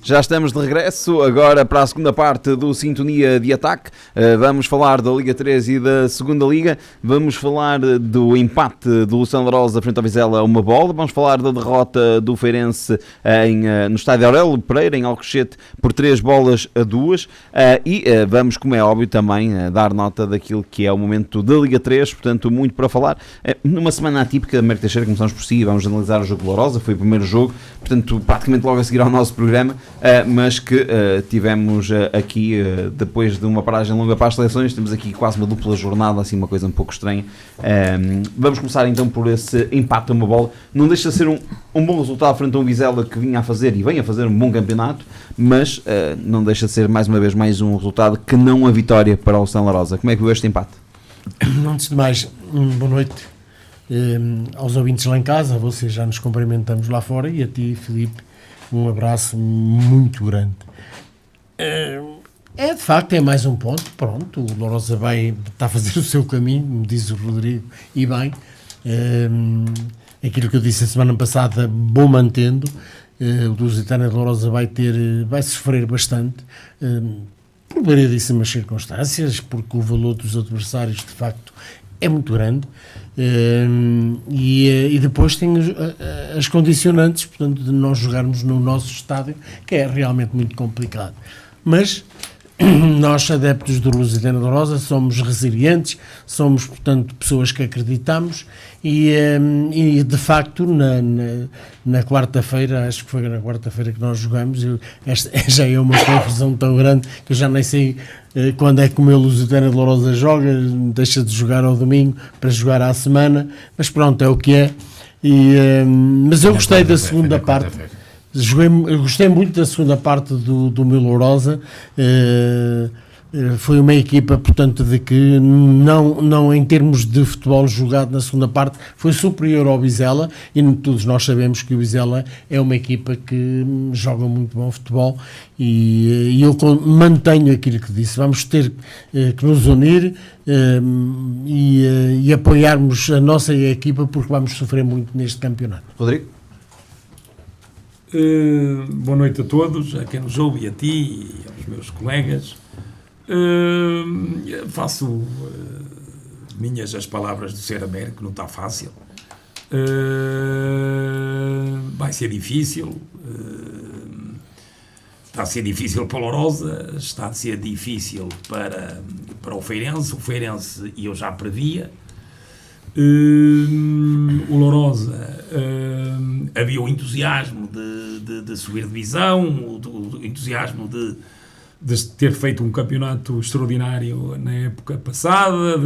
Já estamos de regresso, agora para a segunda parte do Sintonia de Ataque. Vamos falar da Liga 3 e da Segunda Liga. Vamos falar do empate do Luciano de Rosa frente ao Vizela a uma bola. Vamos falar da derrota do Feirense no estádio Aurélio Pereira, em Alcochete, por 3-2. E vamos, como é óbvio, também dar nota daquilo que é o momento da Liga 3. Portanto, muito para falar. Numa semana atípica da América Teixeira, começamos por si, vamos analisar o jogo de Lourosa. Foi o primeiro jogo, portanto, praticamente logo a seguir ao nosso programa. Mas que tivemos aqui, depois de uma paragem longa para as seleções, temos aqui quase uma dupla jornada, assim uma coisa um pouco estranha. Vamos começar então por esse empate a uma bola. Não deixa de ser um bom resultado frente a um Vizela que vinha a fazer e vem a fazer um bom campeonato, mas não deixa de ser mais uma vez mais um resultado que não a vitória para o Luciano de Rosa. Como é que viu este empate? Antes de mais, boa noite aos ouvintes lá em casa, vocês já nos cumprimentamos lá fora, e a ti, Filipe, um abraço muito grande. De facto, é mais um ponto. Pronto, o Lourosa está a fazer o seu caminho, me diz o Rodrigo, e bem. Aquilo que eu disse a semana passada, vou mantendo. O Lusitano de Lourosa vai sofrer bastante, por variedíssimas circunstâncias, porque o valor dos adversários, de facto, é muito grande. E depois tem as condicionantes, portanto, de nós jogarmos no nosso estádio, que é realmente muito complicado. Mas nós, adeptos do Lusitano de Lourosa, somos resilientes, somos, portanto, pessoas que acreditamos, e de facto na quarta-feira, acho que foi na quarta-feira que nós jogamos, esta já é uma confusão tão grande que eu já nem sei quando é que o meu Lusitano de Lourosa joga, deixa de jogar ao domingo para jogar à semana, mas pronto, é o que é. Mas eu gostei da segunda parte. Eu gostei muito da segunda parte do meu Lourosa. Foi uma equipa, portanto, de que não em termos de futebol jogado na segunda parte, foi superior ao Vizela, e todos nós sabemos que o Vizela é uma equipa que joga muito bom futebol, e eu mantenho aquilo que disse. Vamos ter que nos unir e apoiarmos a nossa equipa, porque vamos sofrer muito neste campeonato. Rodrigo? Boa noite a todos, a quem nos ouve, e a ti e aos meus colegas. Faço minhas as palavras do Sr. Américo, que não está fácil. Vai ser difícil. Está a ser difícil para o Lourosa, está a ser difícil para o Feirense. O Feirense, e eu já previa. O Lourosa, havia o entusiasmo de subir divisão, o entusiasmo de ter feito um campeonato extraordinário na época passada,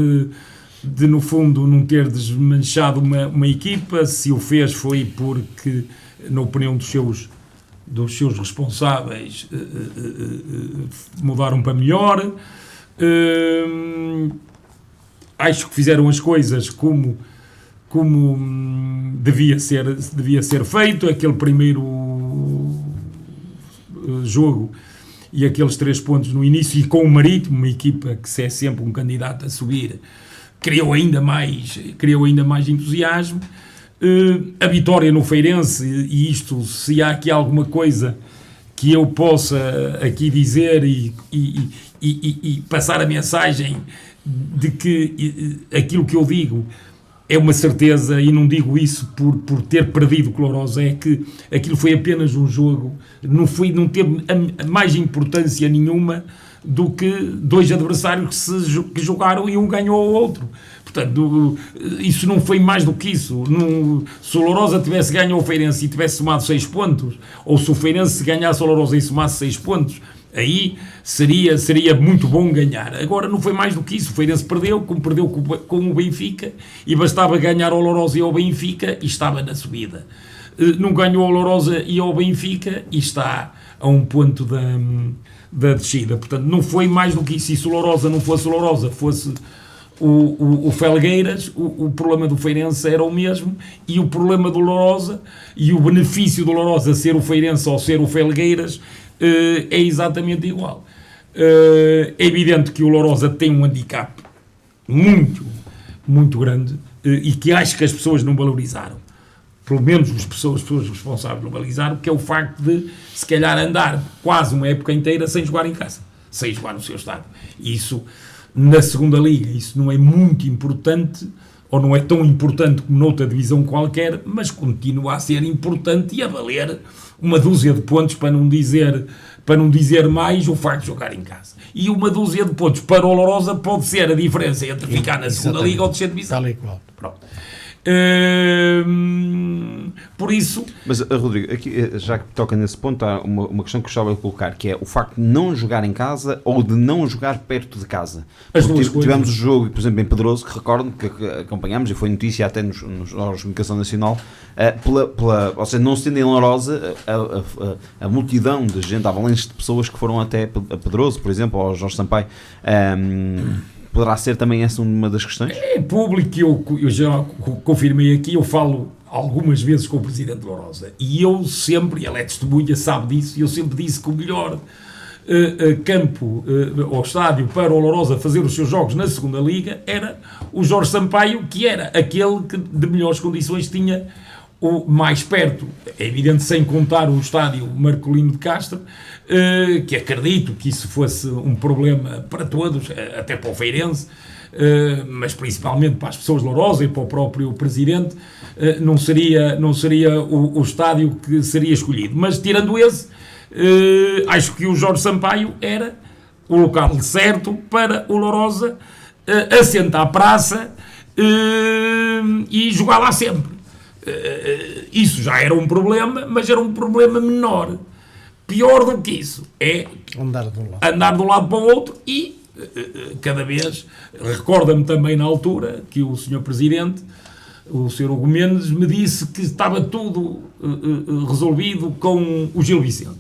de no fundo não ter desmanchado uma equipa. Se o fez foi porque, na opinião dos seus responsáveis, mudaram para melhor. Acho que fizeram as coisas como devia ser feito. Aquele primeiro jogo e aqueles 3 pontos no início, e com o Marítimo, uma equipa que é sempre um candidato a subir, criou ainda mais entusiasmo. A vitória no Feirense, e isto, se há aqui alguma coisa que eu possa aqui dizer e passar a mensagem de que aquilo que eu digo é uma certeza, e não digo isso por ter perdido com o Lourosa, é que aquilo foi apenas um jogo, não teve mais importância nenhuma do que 2 adversários que jogaram e um ganhou ao outro. Portanto, isso não foi mais do que isso. Se o Lourosa tivesse ganho ao Feirense e tivesse somado 6 pontos, ou se o Feirense ganhasse ao Lourosa e somasse 6 pontos, aí seria muito bom ganhar. Agora não foi mais do que isso. O Feirense perdeu, como perdeu com o Benfica, e bastava ganhar ao Lourosa e ao Benfica e estava na subida. Não ganhou ao Lourosa e ao Benfica e está a um ponto da descida. Portanto, não foi mais do que isso. E se o Lourosa não fosse o Lourosa, fosse o Felgueiras, o problema do Feirense era o mesmo, e o problema do Lourosa e o benefício do Lourosa ser o Feirense ou ser o Felgueiras é exatamente igual. É evidente que o Lourosa tem um handicap muito, muito grande, e que acho que as pessoas não valorizaram. pelo menos as pessoas responsáveis globalizaram, que é o facto de, se calhar, andar quase uma época inteira sem jogar em casa, sem jogar no seu estádio. E isso, na segunda liga, isso não é muito importante, ou não é tão importante como noutra divisão qualquer, mas continua a ser importante e a valer uma dúzia de pontos, para não dizer mais, o facto de jogar em casa. E uma dúzia de pontos para o Lourosa pode ser a diferença entre ficar na segunda liga ou descer de divisão. Tal e qual. Pronto. Por isso... Mas, Rodrigo, aqui, já que toca nesse ponto, há uma questão que eu gostava de colocar, que é o facto de não jogar em casa ou de não jogar perto de casa. Tivemos o jogo, por exemplo, em Pedroso, que recordo que acompanhámos, e foi notícia até nos órgãos de comunicação nacional, ou seja, não sendo em Lourosa, a multidão de gente, avalanche de pessoas que foram até a Pedroso, por exemplo, ou ao Jorge Sampaio. Poderá ser também essa uma das questões? É público, eu já confirmei aqui, eu falo algumas vezes com o Presidente de Lourosa, e eu sempre, ele é testemunha, sabe disso, e eu sempre disse que o melhor campo ou estádio para o Lourosa fazer os seus jogos na segunda liga era o Jorge Sampaio, que era aquele que de melhores condições tinha o mais perto, é evidente, sem contar o estádio Marcolino de Castro, que acredito que isso fosse um problema para todos, até para o Feirense, mas principalmente para as pessoas de Lourosa e para o próprio Presidente, não seria o estádio que seria escolhido. Mas tirando esse, acho que o Jorge Sampaio era o local certo para o Lourosa assentar a praça e jogar lá sempre. Isso já era um problema, mas era um problema menor. Pior do que isso é andar de um lado para o outro e cada vez, recorda-me também na altura que o Sr. Presidente, o Sr. Hugo Mendes, me disse que estava tudo resolvido com o Gil Vicente.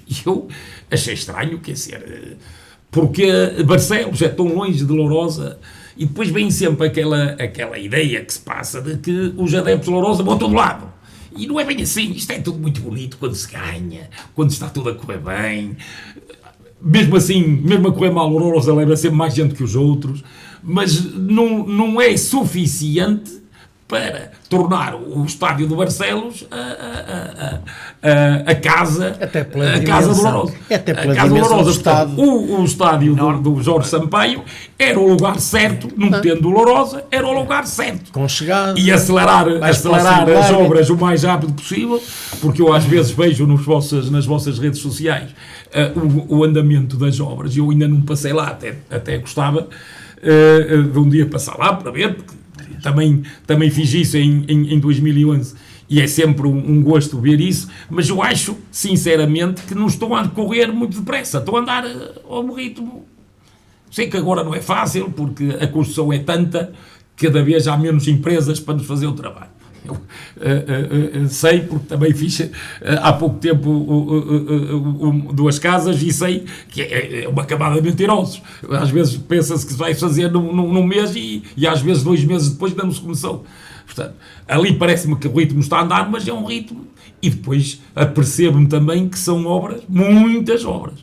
E eu achei estranho, quer dizer, porque Barcelos é tão longe de Lourosa. E depois vem sempre aquela ideia que se passa de que os adeptos de Lourosa vão a todo lado. E não é bem assim. Isto é tudo muito bonito quando se ganha, quando está tudo a correr bem. Mesmo assim, mesmo a correr mal, o Lourosa leva sempre mais gente que os outros. Mas não é suficiente para tornar o estádio de Barcelos a casa do Lourosa. Até pela dimensão do estádio. O estádio do Jorge Sampaio era o lugar certo, não tendo o Lourosa, era o lugar certo. Com chegada. E acelerar as obras o mais rápido possível, porque eu às vezes vejo nas vossas redes sociais o andamento das obras, e eu ainda não passei lá, até gostava de um dia passar lá para ver, porque também fiz isso em 2011 e é sempre um gosto ver isso, mas eu acho sinceramente que não estou a correr muito depressa, estou a andar ao ritmo. Sei que agora não é fácil porque a construção é tanta que cada vez há menos empresas para nos fazer o trabalho. Eu sei, porque também fiz há pouco tempo 2 casas e sei que é uma camada de mentirosos. Às vezes pensa-se que se vai fazer num mês e às vezes 2 meses depois ainda não se começou. Portanto, ali parece-me que o ritmo está a andar, mas é um ritmo. E depois apercebo-me também que são obras, muitas obras.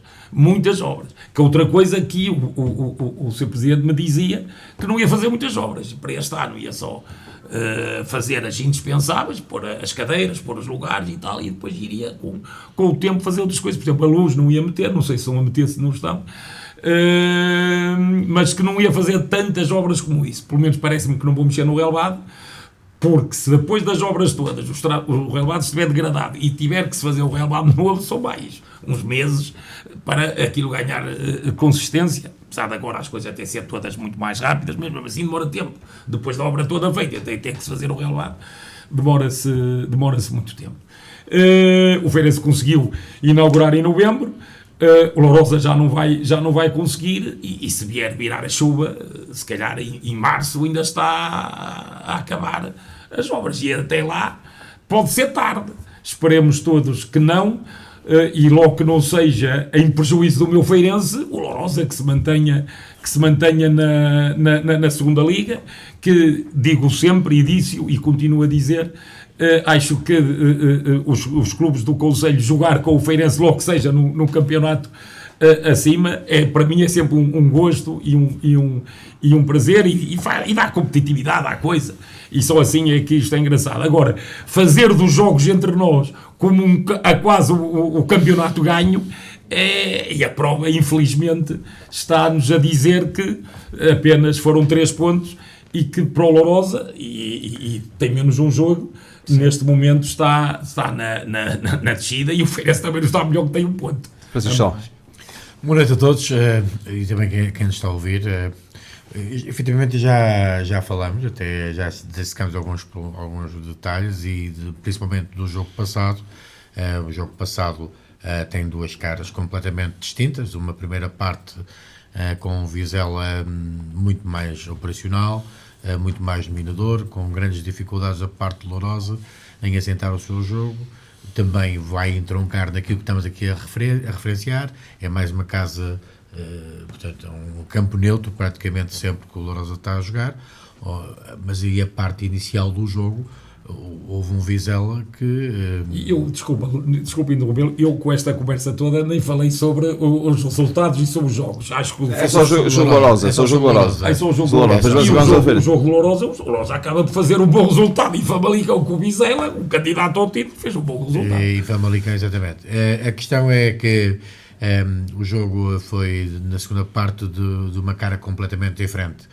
Que outra coisa que o Sr. Presidente me dizia que não ia fazer muitas obras. Para este ano ia só fazer as indispensáveis, pôr as cadeiras, pôr os lugares e tal, e depois iria com o tempo fazer outras coisas. Por exemplo, a luz não ia meter, não sei se estão a meter, se não estão, mas que não ia fazer tantas obras como isso. Pelo menos parece-me que não vou mexer no relvado, porque se depois das obras todas o relvado estiver degradado e tiver que se fazer o relvado novo, são mais uns meses para aquilo ganhar consistência. Apesar de agora as coisas até ser todas muito mais rápidas, mesmo assim demora tempo. Depois da obra toda feita, até que se fazer o relvado, demora-se muito tempo. O Feirense conseguiu inaugurar em novembro, o Lourosa já não vai conseguir, e se virar a chuva, se calhar em março ainda está a acabar as obras, e até lá pode ser tarde. Esperemos todos que não, e logo que não seja em prejuízo do meu Feirense, o Lourosa que se mantenha na segunda liga, que digo sempre e disse e continuo a dizer, acho que os clubes do Conselho jogar com o Feirense logo que seja no campeonato acima, para mim é sempre um gosto e um prazer, e dá competitividade à coisa. e só assim é que isto é engraçado. Agora, fazer dos jogos entre nós como quase o campeonato ganho, e a prova, infelizmente, está-nos a dizer que apenas foram 3 pontos e que para o Lourosa, e tem menos um jogo, neste momento está na descida, e o Feirense também não está melhor, que tem 1 ponto. Francisco. Boa noite a todos, e também quem nos está a ouvir. Efetivamente já falamos, até já dissecamos alguns detalhes, e principalmente do jogo passado. O jogo passado tem 2 caras completamente distintas. Uma primeira parte com o Vizela muito mais operacional, muito mais dominador, com grandes dificuldades da parte de Lourosa em assentar o seu jogo. Também vai entroncar naquilo que estamos aqui a referenciar. É mais uma casa, portanto, um campo neutro, praticamente sempre que o Lourosa está a jogar. Mas aí a parte inicial do jogo, houve um Vizela que... Desculpa interrompê-lo, eu com esta conversa toda nem falei sobre os resultados e sobre os jogos. Acho que É só o jogo Lourosa. É só o jogo Lourosa. É só o jogo Lourosa. E o jogo Lourosa, o Lourosa acaba de fazer um bom resultado, e Famalicão com o Vizela, um candidato ao título, fez um bom resultado. E Famalicão, exatamente. A questão é que o jogo foi, na segunda parte, de uma cara completamente diferente.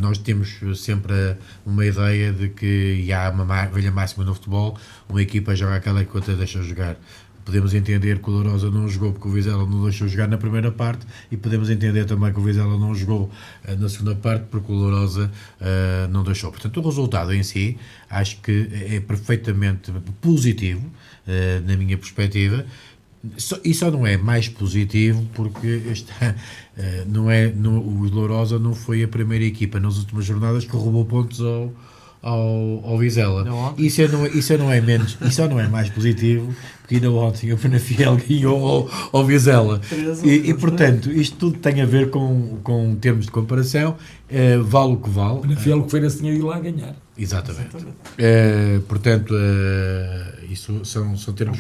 Nós temos sempre uma ideia de que há uma velha máxima no futebol: uma equipa joga aquela que outra deixa jogar. Podemos entender que o Lourosa não jogou porque o Vizela não deixou jogar na primeira parte, e podemos entender também que o Vizela não jogou na segunda parte porque o Lourosa não deixou. Portanto, o resultado em si acho que é perfeitamente positivo, na minha perspectiva. E só não é mais positivo porque o Lourosa não foi a primeira equipa nas últimas jornadas que roubou pontos ao Vizela. Isso não é mais positivo, porque ainda ontem o Penafiel ganhou ao Vizela. E portanto, isto tudo tem a ver com termos de comparação. Vale o que vale. O Penafiel que foi tinha ido lá ganhar. Exatamente. Portanto, isso são termos,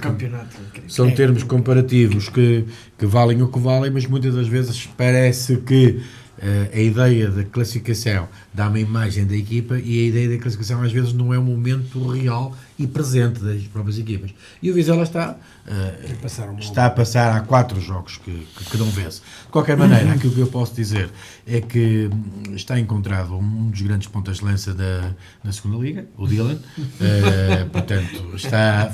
são termos comparativos que valem o que valem, mas muitas das vezes parece que a ideia da classificação dá uma imagem da equipa, e a ideia da classificação às vezes não é o momento real e presente das próprias equipas. E o Vizela está a passar há 4 jogos que não vence. De qualquer maneira, aquilo que eu posso dizer é que está encontrado um dos grandes pontas de lança na segunda liga, o Dylan. Portanto,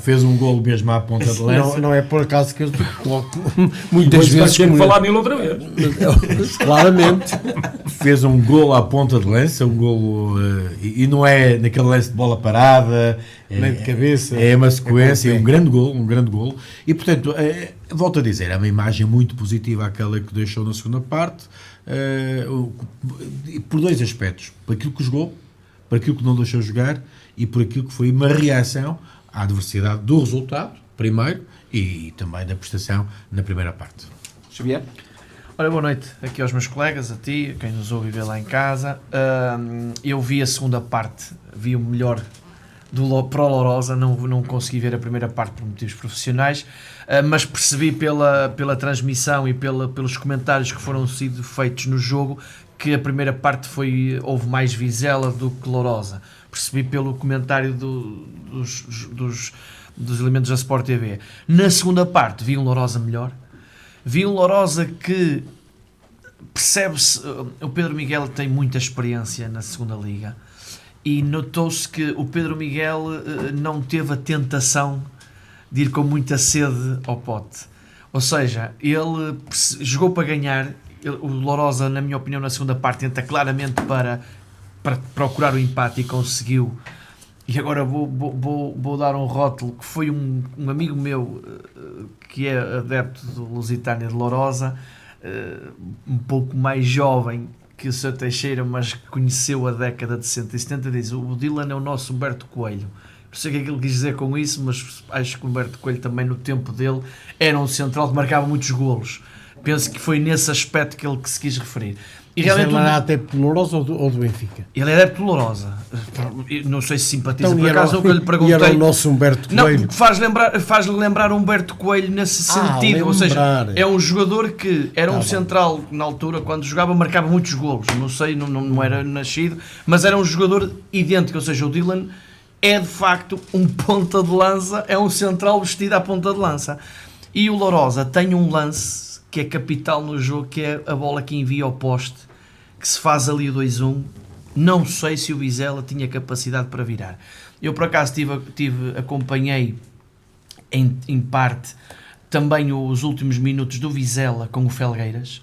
fez um golo mesmo à ponta de lança. Não é por acaso que eu coloco muitas vezes que falar nele outra vez. Claramente. Fez um golo à ponta de lança, um golo, e não é naquele lance de bola parada, nem de cabeça. É uma sequência, é um grande golo. E portanto, volto a dizer, é uma imagem muito positiva aquela que deixou na segunda parte, por 2 aspectos: por aquilo que jogou, por aquilo que não deixou jogar, e por aquilo que foi uma reação à adversidade do resultado, primeiro, e também da prestação na primeira parte. Xavier? Olha, boa noite aqui aos meus colegas, a ti, a quem nos ouve ver lá em casa. Eu vi a segunda parte, vi o melhor para o Lourosa, não consegui ver a primeira parte por motivos profissionais, mas percebi pela transmissão e pelos comentários que foram sido feitos no jogo que a primeira parte houve mais Vizela do que Lourosa. Percebi pelo comentário dos elementos da Sport TV. Na segunda parte vi um Lourosa melhor. Vi um Lourosa que percebe-se, o Pedro Miguel tem muita experiência na segunda liga, e notou-se que o Pedro Miguel não teve a tentação de ir com muita sede ao pote. Ou seja, ele jogou para ganhar. O Lourosa, na minha opinião, na segunda parte tenta claramente para procurar o empate, e conseguiu. E agora vou dar um rótulo que foi um amigo meu que é adepto do Lusitânia de Lourosa, um pouco mais jovem que o Sr. Teixeira, mas que conheceu a década de 60 e 70, diz: o Dylan é o nosso Humberto Coelho. Não sei o que é que ele quis dizer com isso, mas acho que o Humberto Coelho também, no tempo dele, era um central que marcava muitos golos. Penso que foi nesse aspecto que ele que se quis referir. E Mas realmente ele era até Lourosa ou do Benfica? ele é adepto de Lourosa. Não sei se simpatiza, Então, por acaso nunca lhe e perguntei. era o nosso Humberto Não, Coelho. faz-lhe lembrar Humberto Coelho nesse sentido. Ou seja, é um jogador que era um central na altura, quando jogava, marcava muitos golos. Não sei, não era nascido, mas era um jogador idêntico. Ou seja, o Dylan é de facto um ponta de lança, é um central vestido à ponta de lança. E o Lourosa tem um lance que é capital no jogo, que é a bola que envia ao poste, que se faz ali o 2-1. Não sei se o Vizela tinha capacidade para virar. Eu, por acaso, acompanhei em parte também os últimos minutos do Vizela com o Felgueiras,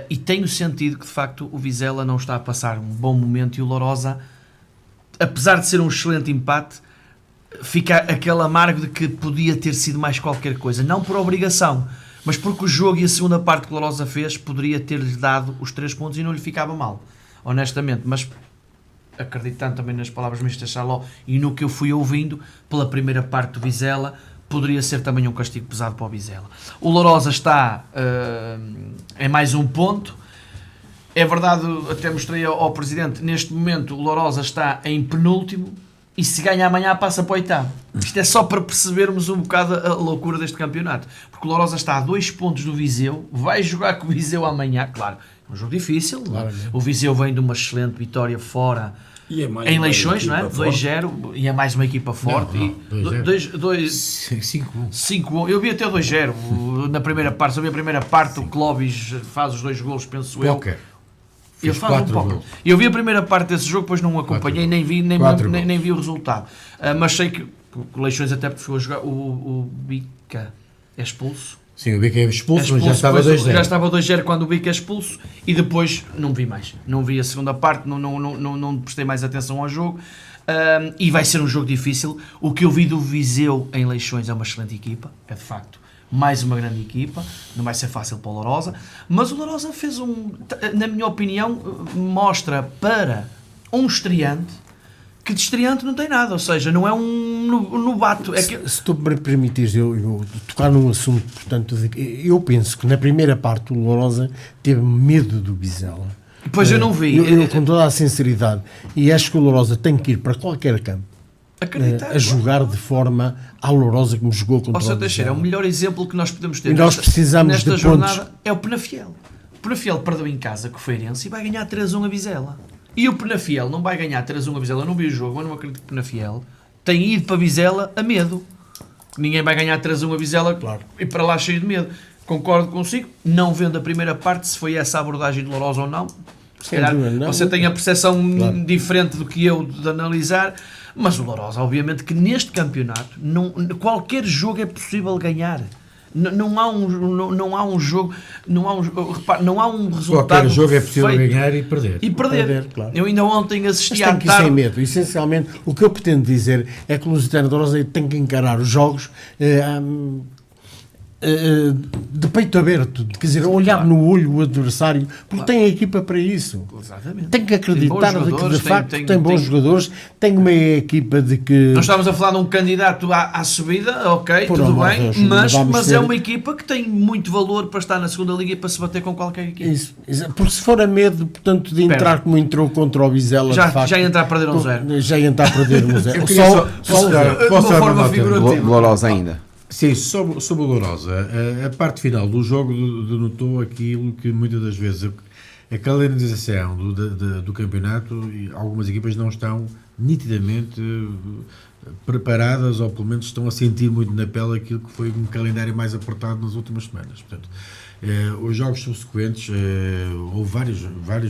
e tenho sentido que, de facto, o Vizela não está a passar um bom momento, e o Lourosa, apesar de ser um excelente empate, fica aquele amargo de que podia ter sido mais qualquer coisa. Não por obrigação, mas porque o jogo e a segunda parte que o Lourosa fez poderia ter-lhe dado os 3 pontos e não lhe ficava mal, honestamente. Mas acreditando também nas palavras do Mr. Chaló e no que eu fui ouvindo, pela primeira parte do Vizela, poderia ser também um castigo pesado para o Vizela. O Lourosa está em mais um ponto. É verdade, até mostrei ao Presidente, neste momento o Lourosa está em penúltimo, e se ganha amanhã passa para o 8º. Isto é só para percebermos um bocado a loucura deste campeonato. Porque o Lourosa está a 2 pontos do Viseu, vai jogar com o Viseu amanhã, claro, é um jogo difícil. Claro, o Viseu vem de uma excelente vitória fora em Leixões, não é? 2-0, e é mais uma equipa forte. 5-1. Eu vi até 2-0 na primeira parte. Só vi a primeira parte, o Clóvis faz os 2 golos, penso eu. Eu faço um pouco. Eu vi a primeira parte desse jogo, depois não acompanhei, nem vi o resultado. Mas sei que o Leixões até foi a jogar. O Bica é expulso. Sim, o Bica é expulso, mas já estava 2-0. Já estava 2-0 quando o Bica é expulso, e depois não vi mais. Não vi a segunda parte, não prestei mais atenção ao jogo. E vai ser um jogo difícil. O que eu vi do Viseu em Leixões é uma excelente equipa, é de facto. Mais uma grande equipa, não vai ser fácil para o Lourosa, mas o Lourosa fez na minha opinião, mostra para um estreante que de estreante não tem nada, ou seja, não é um novato. Se tu me permitires eu tocar num assunto, portanto, eu penso que na primeira parte o Lourosa teve medo do Vizela. Pois eu não vi. Eu com toda a sinceridade, e acho que o Lourosa tem que ir para qualquer campo a jogar de forma alorosa como jogou contra o Teixeira. É o melhor exemplo que nós podemos ter. E nós precisamos nesta de jornada pontos. É o Penafiel. O Penafiel perdeu em casa com o Feirense e vai ganhar 3-1 a Vizela. E o Penafiel não vai ganhar 3-1 a Vizela. Eu não vi o jogo, mas não acredito que o Penafiel tem ido para Vizela a medo. Ninguém vai ganhar 3-1 a Vizela, claro, e para lá cheio de medo. Concordo consigo, não vendo a primeira parte, se foi essa a abordagem de Lourosa ou não. Se calhar você tem a percepção diferente do que eu de analisar. Mas o Lourosa, obviamente, que neste campeonato qualquer jogo é possível ganhar. Não há um jogo, não há um resultado. Qualquer jogo é possível ganhar e perder. Claro. Eu ainda ontem assisti à tarde. Mas tem que ir sem medo. Essencialmente, o que eu pretendo dizer é que o Lusitano de Lourosa tem que encarar os jogos de peito aberto, quer dizer, olhar no olho o adversário, porque tem a equipa para isso. Exatamente. Tem que acreditar de que de facto tem bons jogadores, tem uma equipa de que... Nós estamos a falar de um candidato à subida, ok, tudo bem, mas é uma equipa que tem muito valor para estar na segunda liga e para se bater com qualquer equipa. Isso. Porque se for a medo, portanto, de entrar como entrou contra o Vizela, já ia entrar a perder 1-0. Já ia entrar a perder 1-0. De uma forma figurativa. Lourosa ainda. Sim, sobre o Lourosa, a parte final do jogo denotou aquilo que muitas das vezes a calendarização do campeonato, algumas equipas não estão nitidamente preparadas, ou pelo menos estão a sentir muito na pele aquilo que foi um calendário mais apertado nas últimas semanas. Portanto, os jogos subsequentes, houve vários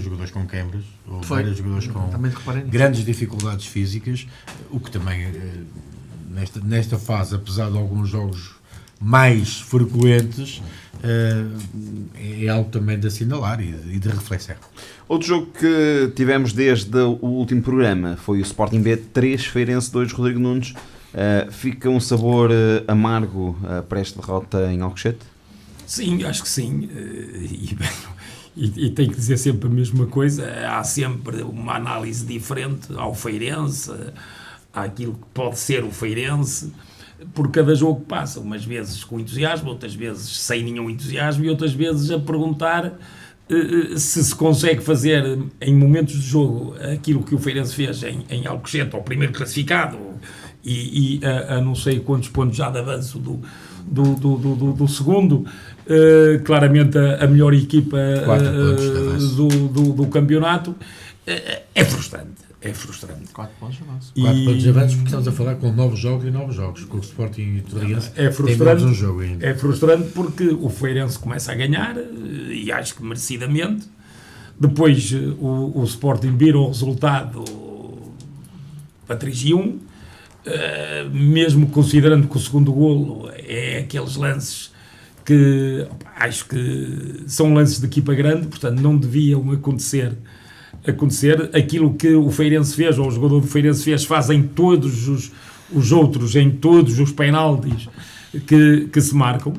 jogadores com quebras, vários jogadores com grandes dificuldades físicas, o que também... Nesta fase, apesar de alguns jogos mais frequentes, é algo também de assinalar e de reflexão. Outro jogo que tivemos desde o último programa foi o Sporting B 3, Feirense 2, Rodrigo Nunes. Fica um sabor amargo para esta derrota em Alcochete? Sim, acho que sim. E tenho que dizer sempre a mesma coisa. Há sempre uma análise diferente ao Feirense, àquilo que pode ser o Feirense. por cada jogo que passa, umas vezes com entusiasmo, outras vezes sem nenhum entusiasmo e outras vezes a perguntar se consegue fazer em momentos de jogo aquilo que o Feirense fez em Alcochete, ao primeiro classificado e a não sei quantos pontos já de avanço do segundo, claramente a melhor equipa do campeonato. É frustrante. 4 pontos de avanço. 4 pontos de avanço, porque estamos a falar com 9 jogos, com o Sporting e o Torriense é frustrante, tem um jogo ainda. É frustrante porque o Feirense começa a ganhar, e acho que merecidamente. Depois o Sporting vira o resultado para 3-1, mesmo considerando que o segundo golo é aqueles lances que acho que são lances de equipa grande, portanto não deviam acontecer aquilo que o Feirense fez, ou o jogador do Feirense fez, fazem todos os outros, em todos os penaltis que se marcam.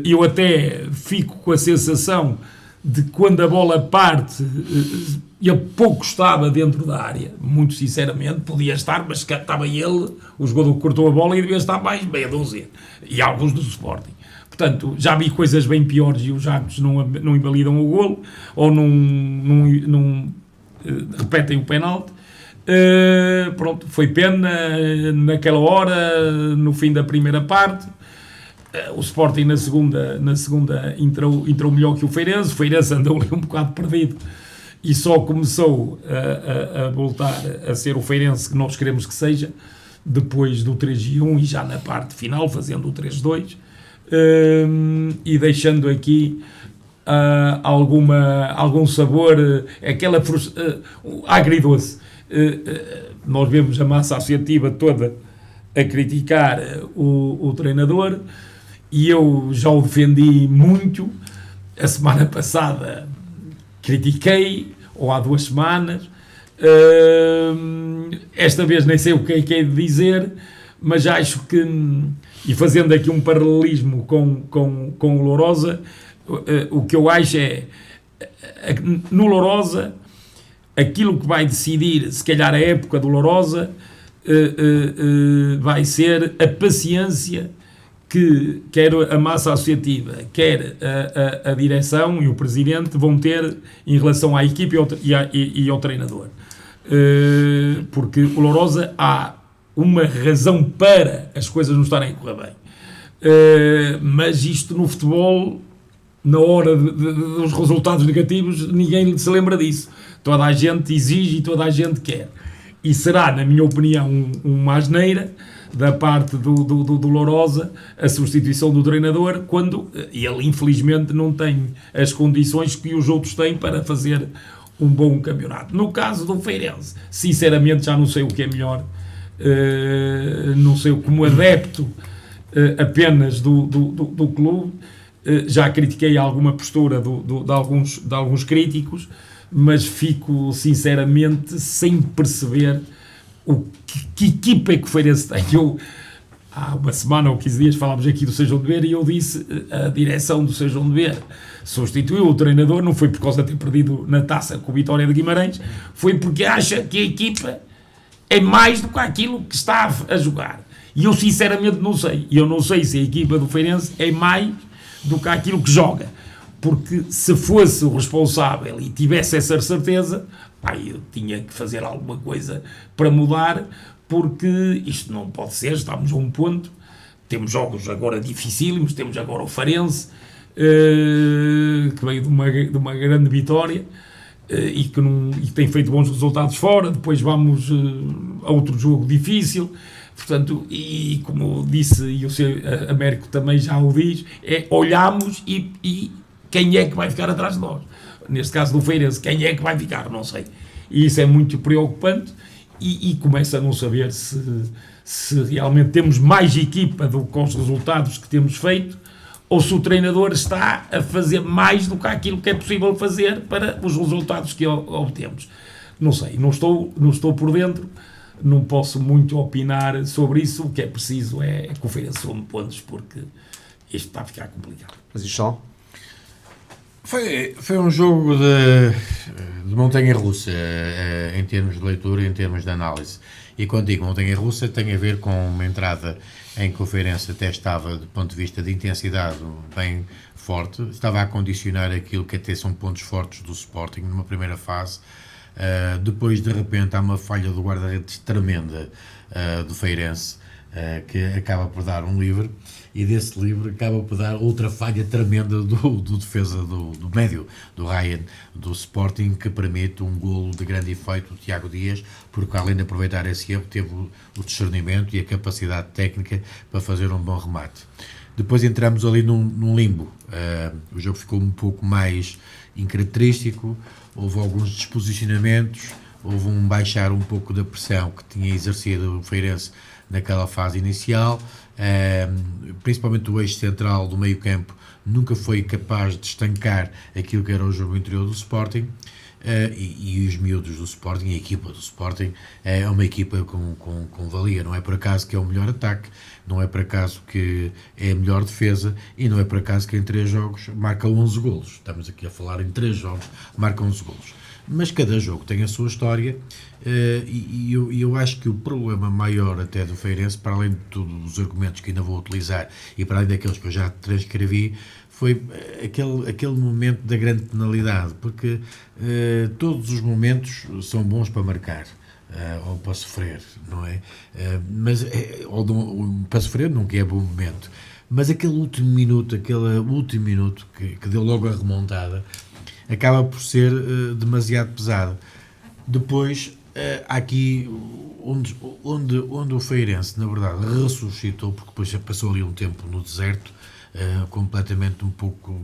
Eu até fico com a sensação de quando a bola parte, ele pouco estava dentro da área, muito sinceramente, podia estar, mas estava ele, o jogador que cortou a bola, e devia estar mais meia dúzia, e alguns do Sporting. Portanto, já vi coisas bem piores e os árbitros não invalidam o golo ou não repetem o penalti. Pronto, foi pena naquela hora, no fim da primeira parte. O Sporting na segunda entrou melhor que o Feirense andou ali um bocado perdido e só começou a voltar a ser o Feirense que nós queremos que seja depois do 3-1 e já na parte final, fazendo o 3-2. E deixando aqui algum sabor, aquela agridoce. Nós vemos a massa associativa toda a criticar o treinador e eu já o defendi muito. A semana passada critiquei, ou há 2 semanas. Esta vez nem sei o que é de dizer, mas acho que, e fazendo aqui um paralelismo com o Lourosa, o que eu acho é, no Lourosa, aquilo que vai decidir, se calhar, a época do Lourosa, vai ser a paciência que quer a massa associativa, quer a direção e o presidente vão ter em relação à equipe e ao treinador. Porque o Lourosa há uma razão para as coisas não estarem a correr bem. Mas isto no futebol, na hora dos resultados negativos, ninguém se lembra disso. Toda a gente exige e toda a gente quer. E será, na minha opinião, uma asneira da parte do Lourosa a substituição do treinador, quando ele infelizmente não tem as condições que os outros têm para fazer um bom campeonato. No caso do Feirense, sinceramente já não sei o que é melhor. Não sei, como adepto apenas do clube, já critiquei alguma postura de alguns críticos, mas fico sinceramente sem perceber que equipa é que o Feirense tem. Há uma semana ou 15 dias falámos aqui do Sejam de Ver e eu disse a direção do Sejam de Ver substituiu o treinador, não foi por causa de ter perdido na taça com o Vitória de Guimarães, foi porque acha que a equipa é mais do que aquilo que está a jogar. E eu sinceramente não sei. E eu não sei se a equipa do Feirense é mais do que aquilo que joga. Porque se fosse o responsável e tivesse essa certeza, eu tinha que fazer alguma coisa para mudar, porque isto não pode ser. Estamos a um ponto, temos jogos agora dificílimos, temos agora o Farense, que veio de uma grande vitória, e que tem feito bons resultados fora. Depois vamos a outro jogo difícil, portanto, e como disse, e o Sr. Américo também já o diz, olhamos e quem é que vai ficar atrás de nós? Neste caso do Feirense, quem é que vai ficar? Não sei. E isso é muito preocupante e começa a não saber se realmente temos mais equipa do que com os resultados que temos feito, ou se o treinador está a fazer mais do que aquilo que é possível fazer para os resultados que obtemos. Não sei, não estou por dentro, não posso muito opinar sobre isso. O que é preciso é que o Feirense some pontos, porque isto está a ficar complicado. Mas isto só? Foi um jogo de montanha-russa, em termos de leitura e em termos de análise. E quando digo montanha-russa, tem a ver com uma entrada em que o Feirense até estava, do ponto de vista de intensidade, bem forte. Estava a condicionar aquilo que até são pontos fortes do Sporting numa primeira fase. Depois, de repente, há uma falha do guarda-redes tremenda do Feirense, que acaba por dar um livre, e desse livre acaba por dar outra falha tremenda do defesa do médio, do Ryan, do Sporting, que permite um golo de grande efeito do Tiago Dias, porque além de aproveitar esse erro, teve o discernimento e a capacidade técnica para fazer um bom remate. Depois entramos ali num limbo, o jogo ficou um pouco mais incaracterístico, houve alguns desposicionamentos, houve um baixar um pouco da pressão que tinha exercido o Feirense naquela fase inicial, principalmente o eixo central do meio campo nunca foi capaz de estancar aquilo que era o jogo interior do Sporting, e os miúdos do Sporting, a equipa do Sporting é uma equipa com valia, não é por acaso que é o melhor ataque, não é por acaso que é a melhor defesa, e não é por acaso que em 3 jogos marca 11 golos, estamos aqui a falar em 3 jogos, marca 11 golos. Mas cada jogo tem a sua história, e eu acho que o problema maior até do Feirense, para além de todos os argumentos que ainda vou utilizar e para além daqueles que eu já transcrevi, foi aquele momento da grande penalidade, porque todos os momentos são bons para marcar, ou para sofrer, não é? Para sofrer nunca é bom momento, mas aquele último minuto que deu logo a remontada, acaba por ser demasiado pesado. Depois, há aqui onde o Feirense, na verdade, ressuscitou, porque depois passou ali um tempo no deserto, completamente um pouco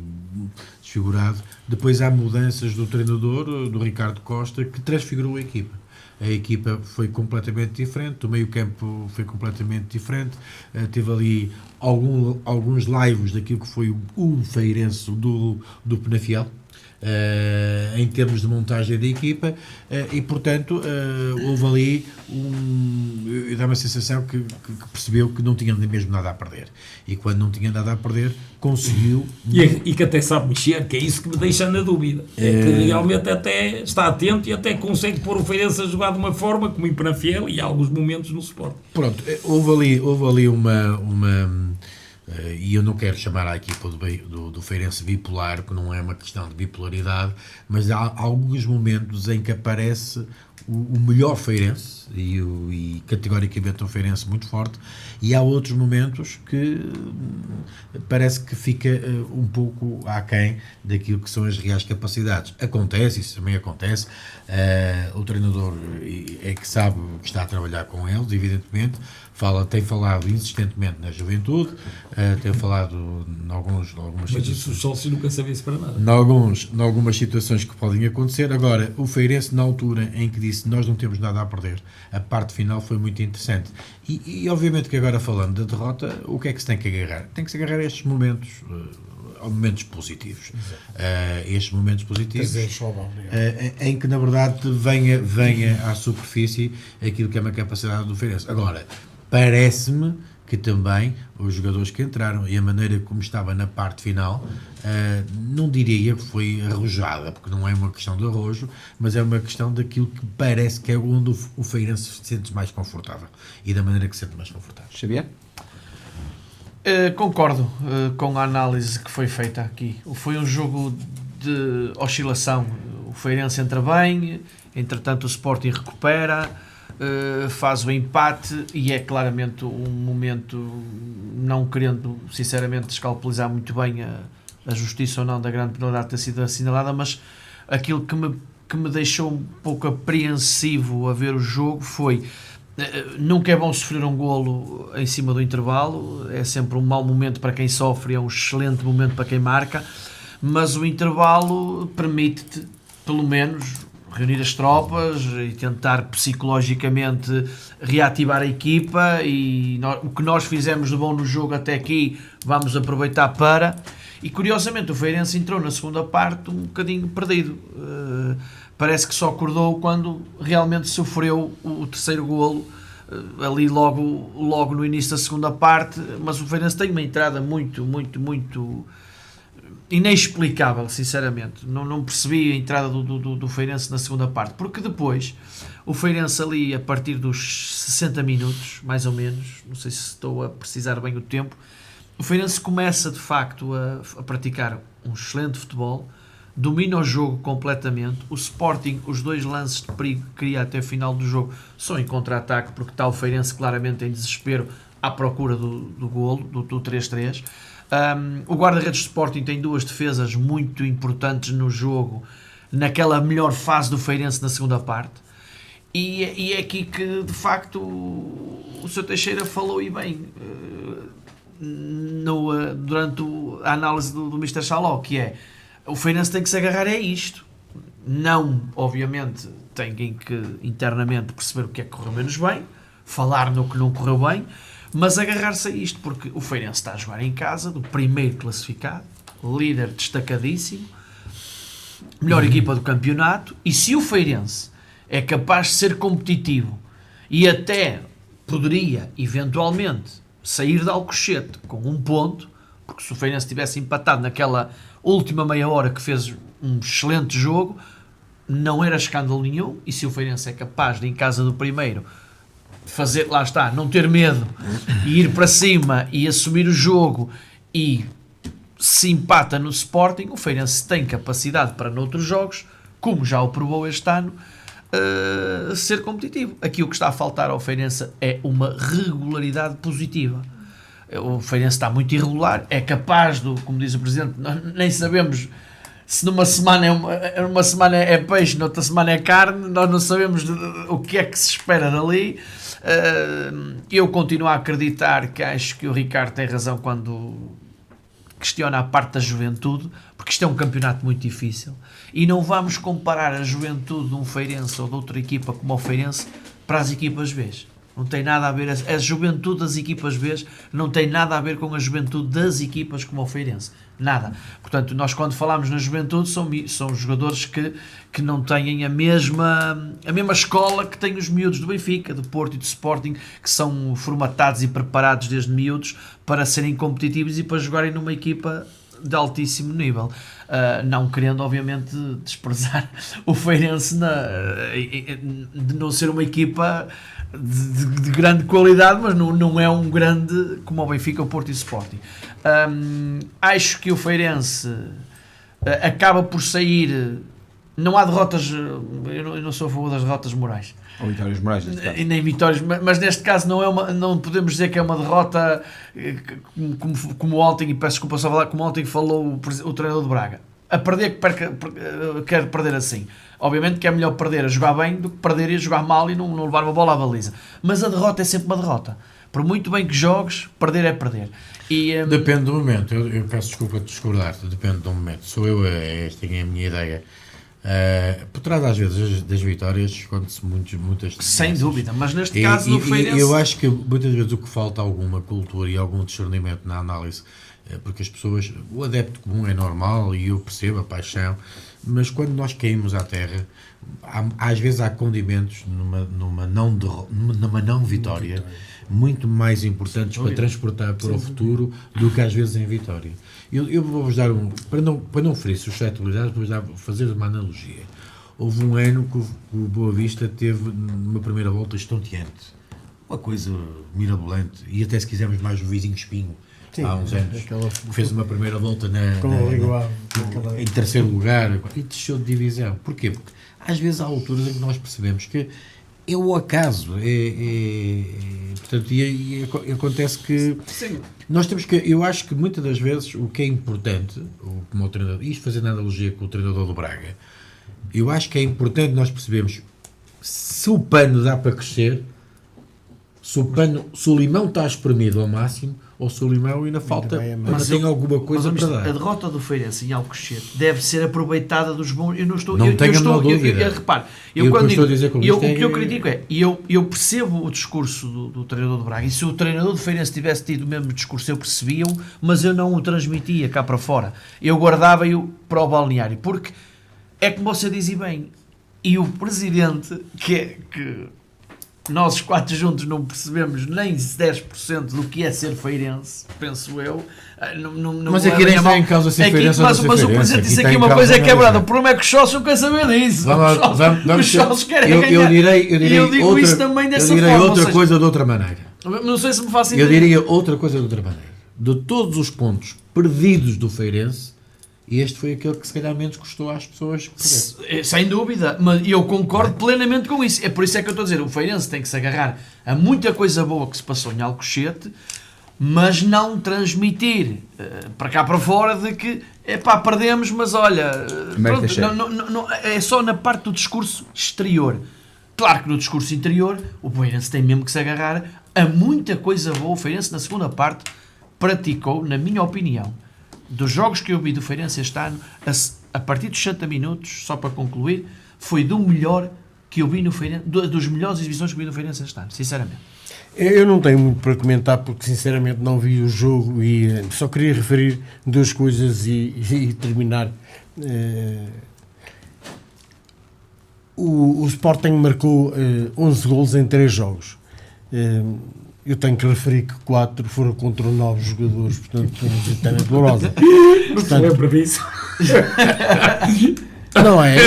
desfigurado. Depois há mudanças do treinador, do Ricardo Costa, que transfigurou a equipa. A equipa foi completamente diferente, o meio-campo foi completamente diferente, teve ali alguns laivos daquilo que foi o Feirense do Penafiel, em termos de montagem da equipa, e portanto houve ali dá uma sensação que percebeu que não tinha mesmo nada a perder, e quando não tinha nada a perder conseguiu e que até sabe mexer, que é isso que me deixa na dúvida, é que realmente até está atento e até consegue pôr o Feirense a jogar de uma forma como em Penafiel e há alguns momentos no Sport. Pronto, houve ali uma e eu não quero chamar a equipa do Feirense bipolar, porque não é uma questão de bipolaridade, mas há alguns momentos em que aparece o melhor Feirense, e categoricamente um Feirense muito forte, e há outros momentos que parece que fica um pouco aquém daquilo que são as reais capacidades. Acontece, isso também acontece, o treinador é que sabe que está a trabalhar com eles, evidentemente, tem falado insistentemente na juventude, tem falado em algumas situações. Mas isso os sócios nunca sabem isso para nada. Em algumas situações que podem acontecer. Agora, o Feirense, na altura em que disse nós não temos nada a perder, a parte final foi muito interessante. E obviamente que agora, falando da derrota, o que é que se tem que agarrar? Tem que se agarrar a estes momentos, momentos positivos. Estes momentos positivos em que, na verdade, venha à superfície aquilo que é uma capacidade do Feirense. Agora, parece-me que também os jogadores que entraram e a maneira como estava na parte final, não diria que foi arrojada, porque não é uma questão de arrojo, mas é uma questão daquilo que parece que é onde o Feirense se sente mais confortável e da maneira que se sente mais confortável. Xavier? Concordo com a análise que foi feita aqui. Foi um jogo de oscilação. O Feirense entra bem, entretanto o Sporting recupera, faz o empate, e é claramente um momento, não querendo sinceramente descalpelizar muito bem a justiça ou não da grande penalidade ter sido assinalada, mas aquilo que me deixou um pouco apreensivo a ver o jogo foi: nunca é bom sofrer um golo em cima do intervalo, é sempre um mau momento para quem sofre, é um excelente momento para quem marca, mas o intervalo permite-te, pelo menos, reunir as tropas e tentar psicologicamente reativar a equipa, e o que nós fizemos de bom no jogo até aqui vamos aproveitar para... E curiosamente o Feirense entrou na segunda parte um bocadinho perdido, parece que só acordou quando realmente sofreu o terceiro golo, ali logo no início da segunda parte, mas o Feirense tem uma entrada muito inexplicável, sinceramente. Não percebi a entrada do Feirense na segunda parte, porque depois o Feirense ali, a partir dos 60 minutos, mais ou menos, não sei se estou a precisar bem o tempo, o Feirense começa de facto a praticar um excelente futebol, domina o jogo completamente. O Sporting, os 2 lances de perigo que cria até o final do jogo são em contra-ataque, porque está o Feirense claramente em desespero à procura do golo, do 3-3. O guarda-redes do Sporting tem 2 defesas muito importantes no jogo, naquela melhor fase do Feirense na segunda parte. E é aqui que, de facto, o Sr. Teixeira falou e bem durante a análise do Mr. Chaló, que é: o Feirense tem que se agarrar a isto. Não, obviamente, tem que internamente perceber o que é que correu menos bem, falar no que não correu bem, mas agarrar-se a isto, porque o Feirense está a jogar em casa do primeiro classificado, líder destacadíssimo, melhor equipa do campeonato, e se o Feirense é capaz de ser competitivo e até poderia, eventualmente, sair de Alcochete com 1 ponto, porque se o Feirense tivesse empatado naquela última meia hora que fez um excelente jogo, não era escândalo nenhum, e se o Feirense é capaz de, em casa do primeiro, fazer, lá está, não ter medo e ir para cima e assumir o jogo, e se empata no Sporting, o Feirense tem capacidade para noutros jogos, como já o provou este ano, ser competitivo. Aqui o que está a faltar ao Feirense é uma regularidade positiva. O Feirense está muito irregular, é capaz como diz o Presidente, nós nem sabemos se numa semana é peixe, noutra semana é carne, nós não sabemos o que é que se espera dali. Eu continuo a acreditar que acho que o Ricardo tem razão quando questiona a parte da juventude, porque isto é um campeonato muito difícil e não vamos comparar a juventude de um Feirense ou de outra equipa como o Feirense para as equipas B. Não tem nada a ver, a juventude das equipas B não tem nada a ver com a juventude das equipas como o Feirense. Nada. Portanto, nós quando falamos na juventude são jogadores que não têm a mesma escola que têm os miúdos do Benfica, do Porto e do Sporting, que são formatados e preparados desde miúdos para serem competitivos e para jogarem numa equipa de altíssimo nível. Não querendo, obviamente, desprezar o Feirense de não ser uma equipa de grande qualidade, mas não é um grande como o Benfica, o Porto e o Sporting. Acho que o Feirense acaba por sair. Não há derrotas, eu não sou a favor das derrotas morais. Ou vitórias morais, neste caso. E nem vitórias, mas neste caso não podemos dizer que é uma derrota como ontem, e peço desculpa só falar, como ontem falou o treinador de Braga. A perder, quer perder assim. Obviamente que é melhor perder a jogar bem do que perder e a jogar mal e não levar uma bola à baliza. Mas a derrota é sempre uma derrota. Por muito bem que jogues, perder é perder. Depende do momento. Eu peço desculpa de discordar-te. Depende do momento. Sou eu, esta é a minha ideia. Por trás, às vezes, das vitórias, esconde-se muitas sem dúvida, mas neste caso no Feirense... Eu acho que muitas vezes o que falta é alguma cultura e algum discernimento na análise, porque as pessoas, o adepto comum é normal e eu percebo a paixão, mas quando nós caímos à terra, às vezes há condimentos numa não vitória muito mais importantes para transportar para o futuro do que às vezes em vitória. Eu vou-vos dar para não ferir suscetibilidades, vou fazer uma analogia. Houve um ano que o Boa Vista teve numa primeira volta estonteante, uma coisa mirabolante, e até se quisermos mais o vizinho Espinho, sim, há uns anos, fez uma primeira volta em terceiro lugar e desceu de divisão. Porquê? Porque às vezes há alturas em que nós percebemos que é o acaso, portanto, e acontece que sim. Nós temos que, eu acho que muitas das vezes o que é importante, como o treinador, isto fazendo analogia com o treinador do Braga, eu acho que é importante nós percebermos se o pano dá para crescer, se o limão está espremido ao máximo, ou se o limão ainda falta, mas tem alguma coisa para dar. A derrota do Feirense em Alcochete deve ser aproveitada dos bons. Não tenho dúvida. Repare, o que eu critico é, eu percebo o discurso do treinador do Braga, e se o treinador do Feirense tivesse tido o mesmo discurso, eu percebia-o, mas eu não o transmitia cá para fora. Eu guardava-o para o balneário, porque é como você dizia bem, e o presidente, que nós os 4 juntos não percebemos nem 10% do que é ser feirense, penso eu. Não Mas aqui nem está em causa ser feirense ou não ser mas o feirense. Presidente disse Aqui aqui está uma em coisa causa que é verdade. nada. O problema é que os sócios não querem saber disso. Vamos Os sócios querem eu ganhar. direi eu digo outra, isso também dessa eu direi forma. outra ou seja, coisa de outra maneira. não sei se me faço Eu entender. diria outra coisa de outra maneira. De todos os pontos perdidos do Feirense, este foi aquele que se calhar menos custou às pessoas perder. Sem dúvida, mas eu concordo plenamente com isso. É por isso é que eu estou a dizer, o Feirense tem que se agarrar a muita coisa boa que se passou em Alcochete, mas não transmitir para cá para fora de que perdemos, mas olha, pronto, não, é só na parte do discurso exterior. Claro que no discurso interior o Feirense tem mesmo que se agarrar a muita coisa boa. O Feirense na segunda parte praticou, na minha opinião, dos jogos que eu vi do Feirense este ano, a partir dos 60 minutos, só para concluir, foi do melhor que eu vi no Feirense, dos melhores exibições que eu vi no Feirense este ano, sinceramente. Eu não tenho muito para comentar porque sinceramente não vi o jogo e só queria referir 2 coisas e terminar. O Sporting marcou 11 golos em 3 jogos. Eu tenho que referir que 4 foram contra 9 jogadores, portanto, Lusitana Dolorosa. Não se lembra disso. Não é?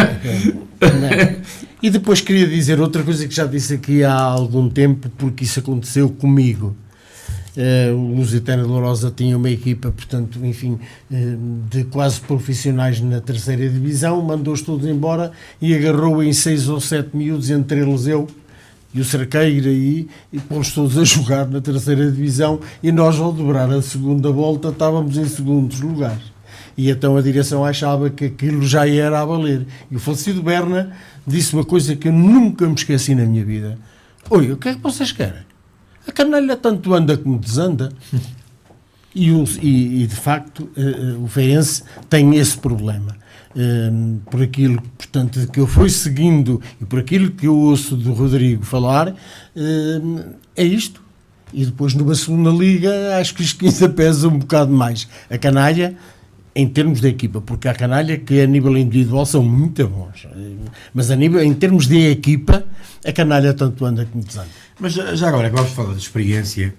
Não. E depois queria dizer outra coisa que já disse aqui há algum tempo, porque isso aconteceu comigo. O Lusitana Dolorosa tinha uma equipa, portanto, enfim, de quase profissionais na 3ª divisão, mandou-os todos embora e agarrou em 6 ou 7 miúdos, entre eles eu e o Cerqueira, e pôs todos a jogar na 3ª divisão, e nós, ao dobrar a segunda volta, estávamos em segundos lugares. E então a direção achava que aquilo já era a valer. E o falecido Berna disse uma coisa que eu nunca me esqueci na minha vida. Oi, o que é que vocês querem? A canalha tanto anda como desanda. E de facto, o Feirense tem esse problema. Por aquilo, portanto, que eu fui seguindo e por aquilo que eu ouço do Rodrigo falar, é isto. E depois numa segunda liga, acho que os 15 pesa um bocado mais. A canalha, em termos de equipa, porque há canalha que a nível individual são muito bons, mas em termos de equipa, a canalha tanto anda como desanda. Mas já agora que vamos falar de experiência,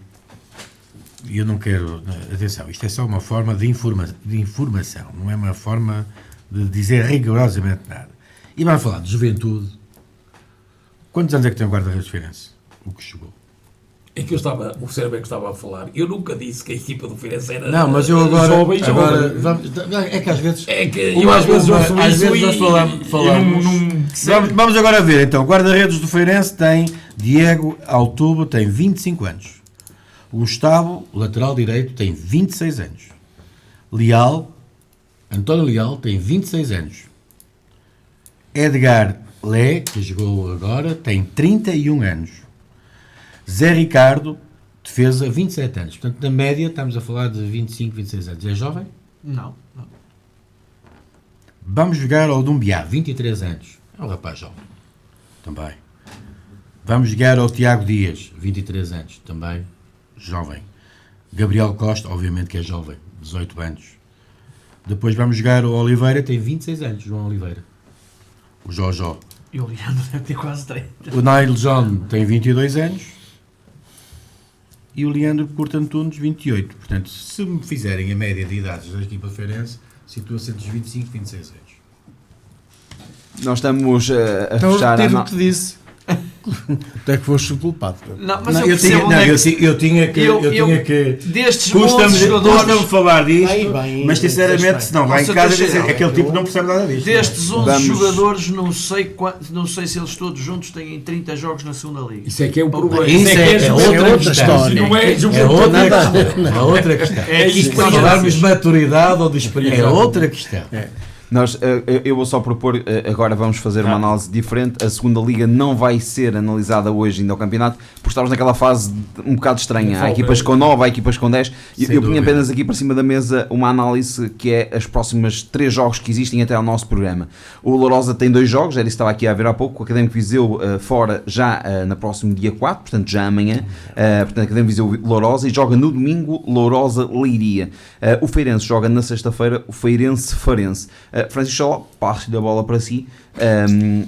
e eu não quero... Atenção, isto é só uma forma de informação, não é uma forma de dizer rigorosamente nada. E vamos falar de juventude. Quantos anos é que tem o guarda-redes de Feirense? O que chegou? É que o Sérgio estava a falar. Eu nunca disse que a equipa do Feirense era não, mas eu agora jovem. É que às vezes... É que eu às vezes ouço isso nós falamos. Vamos agora ver, então. O guarda-redes do Feirense tem Diego Altubo, tem 25 anos. O Gustavo, o lateral direito, tem 26 anos. António Leal, tem 26 anos. Edgar Lé, que jogou agora, tem 31 anos. Zé Ricardo, defesa, 27 anos. Portanto, na média, estamos a falar de 25, 26 anos. É jovem? Não. Vamos jogar ao Dumbiá, 23 anos. É um rapaz jovem. Também. Vamos jogar ao Tiago Dias, 23 anos. Também jovem. Gabriel Costa, obviamente que é jovem, 18 anos. Depois vamos jogar ao Oliveira, tem 26 anos, João Oliveira. O Jojó. E o Leandro deve ter quase 30. O Nail John tem 22 anos. E o Leandro Curto Antunes, 28. Portanto, se me fizerem a média de idades da equipa de Feirense, situa-se entre os 25 e 26 anos. Nós estamos a Então fechar retiro o que disse. Até que foste o culpado. Não, mas Não, eu percebo onde é que... eu tinha que... Destes bons Custa-me jogadores... falar disto, Bem, mas sinceramente, se não vai em Nossa, casa Teixeira, dizer, aquele tipo não percebe nada disto. Destes 11 Vamos. jogadores, não sei se eles todos juntos têm 30 jogos na segunda liga. Isso é que é o problema. Isso é outra história. Não é É outra questão. É Se isto falarmos de maturidade ou de experiência. É outra questão. Eu vou só propor, agora vamos fazer uma análise diferente. A segunda liga não vai ser analisada hoje ainda ao campeonato, porque estamos naquela fase um bocado estranha. Há equipas com 9, há equipas com 10. Eu punha apenas aqui para cima da mesa uma análise que é as próximas 3 jogos que existem até ao nosso programa. O Lourosa tem 2 jogos, era isso que estava aqui a ver há pouco. O Académico Viseu fora já no próximo dia 4, portanto já amanhã. Portanto, Académico Viseu Lourosa, e joga no domingo Lourosa Leiria. O Feirense joga na sexta-feira o Feirense Farense. Francisco Chaló, passo-lhe a bola para si.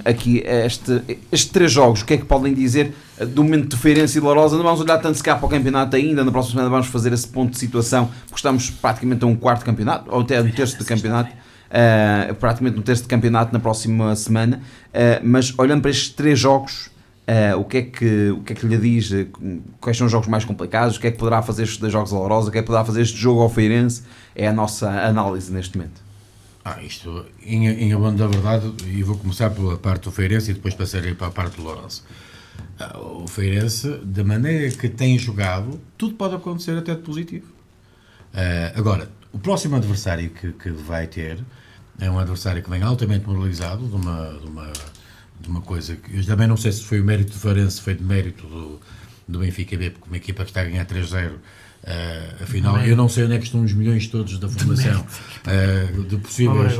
Aqui, estes 3 jogos, o que é que podem dizer do momento de Feirense e de Lourosa? Não vamos olhar tanto se cá para o campeonato ainda, na próxima semana vamos fazer esse ponto de situação, porque estamos praticamente a um quarto de campeonato, ou até um terço de campeonato, praticamente um terço de campeonato na próxima semana, mas olhando para estes 3 jogos, o que é que lhe diz? Quais são os jogos mais complicados? O que é que poderá fazer estes 2 jogos a Lourosa? O que é que poderá fazer este jogo ao Feirense? É a nossa análise neste momento. Isto, em abono da verdade, e vou começar pela parte do Feirense e depois passarei para a parte do Lourosa. O Feirense, da maneira que tem jogado, tudo pode acontecer até de positivo. Agora, o próximo adversário que vai ter é um adversário que vem altamente moralizado de uma coisa que eu também não sei se foi o mérito do Feirense, foi de mérito do Benfica B, porque uma equipa que está a ganhar 3-0. Afinal, eu não sei onde é que estão os milhões todos da formação de possíveis